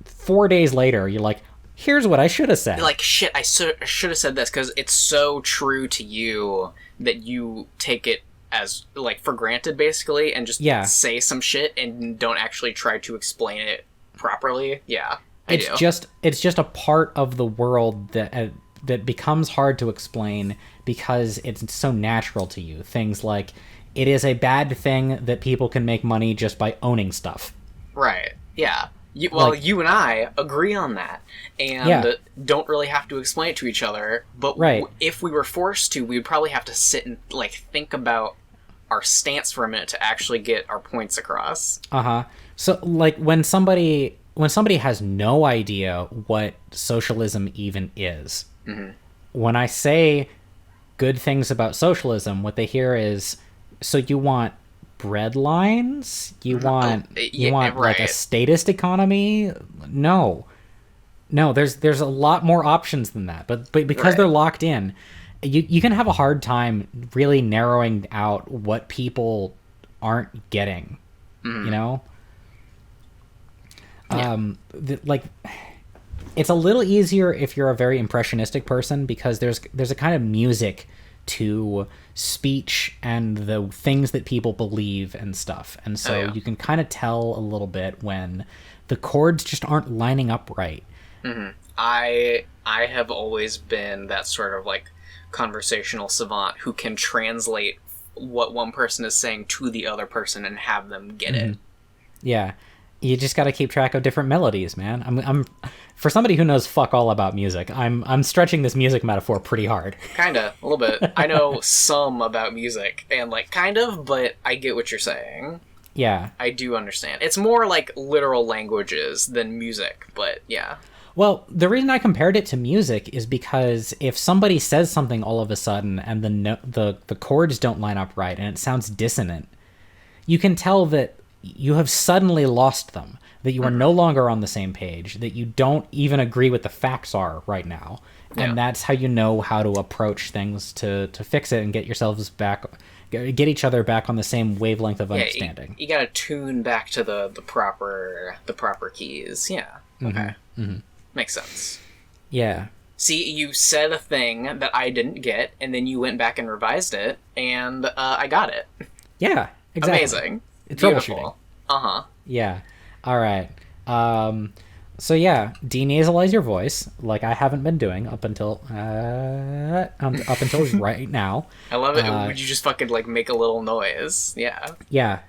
4 days later, you're like, here's what I should have said. Like, shit, I should have said this, because it's so true to you that you take it as like for granted, basically, and just say some shit and don't actually try to explain it properly. Yeah, it's just a part of the world that becomes hard to explain because it's so natural to you. Things like, it is a bad thing that people can make money just by owning stuff. Right. Yeah. You and I agree on that, and don't really have to explain it to each other. But if we were forced to, we would probably have to sit and like think about our stance for a minute to actually get our points across. So like when somebody has no idea what socialism even is, when I say good things about socialism, what they hear is, so you want bread lines? You want like a statist economy? No, there's a lot more options than that. But because they're locked in, you can have a hard time really narrowing out what people aren't getting. Like, it's a little easier if you're a very impressionistic person, because there's a kind of music to speech and the things that people believe and stuff, and so you can kind of tell a little bit when the chords just aren't lining up right. I have always been that sort of like conversational savant who can translate what one person is saying to the other person and have them get it. Yeah, You just got to keep track of different melodies, man. I'm for somebody who knows fuck all about music, I'm stretching this music metaphor pretty hard. Kinda, a little bit. I know some about music, and like kind of, but I get what you're saying. Yeah. I do understand. It's more like literal languages than music, but yeah. Well, the reason I compared it to music is because if somebody says something all of a sudden and the chords don't line up right and it sounds dissonant, you can tell that you have suddenly lost them, that you are no longer on the same page, that you don't even agree with the facts are right now. And that's how you know how to approach things to fix it and get yourselves back, get each other back on the same wavelength of understanding. You gotta tune back to the proper keys. Yeah. Okay. Mm-hmm. Makes sense. Yeah. See, you said a thing that I didn't get, and then you went back and revised it, and I got it. Yeah, exactly. Amazing. It's Beautiful. troubleshooting. Uh-huh. Yeah. All right. So yeah, denasalize your voice, like I haven't been doing up until right now. I love it. Would you just fucking like make a little noise? Yeah. Yeah.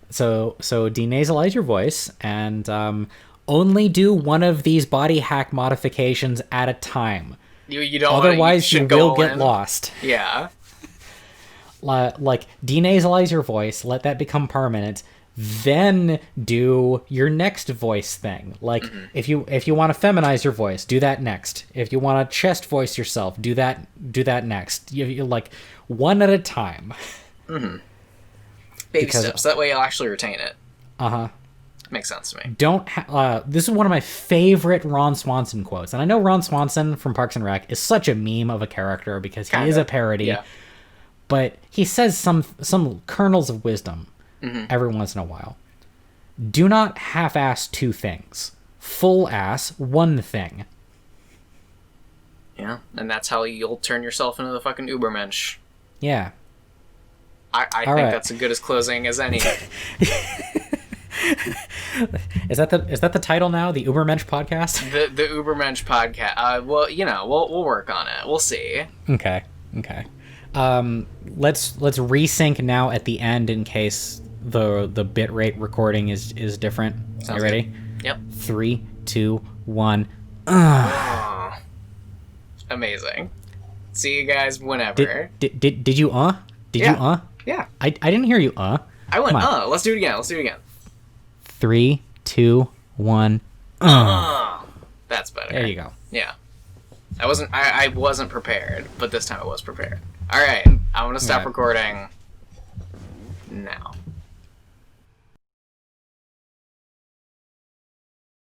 So denasalize your voice and only do one of these body hack modifications at a time. You don't. Otherwise, you will get lost. Yeah. Like denasalize your voice, let that become permanent. Then do your next voice thing. Like if you want to feminize your voice, do that next. If you want to chest voice yourself, do that next. You like one at a time. Baby steps. That way you'll actually retain it. Makes sense to me. This is one of my favorite Ron Swanson quotes, and I know Ron Swanson from Parks and Rec is such a meme of a character because he is a parody. Yeah. But he says some kernels of wisdom every once in a while. Do not half-ass two things. Full-ass one thing. Yeah, and that's how you'll turn yourself into the fucking Ubermensch. Yeah. I think that's as good as closing as any. Is that the title now? The Ubermensch podcast? The Ubermensch podcast. Well, we'll work on it. We'll see. Okay. Let's resync now at the end in case the bitrate recording is different. Sounds you ready? Good. Yep. 3, 2, 1. Oh, amazing. See you guys whenever. Did you Did you Yeah. I didn't hear you I went Let's do it again. 3, 2, 1. That's better. There you go. Yeah. I wasn't prepared, but this time I was prepared. All right. I'm going to stop recording now.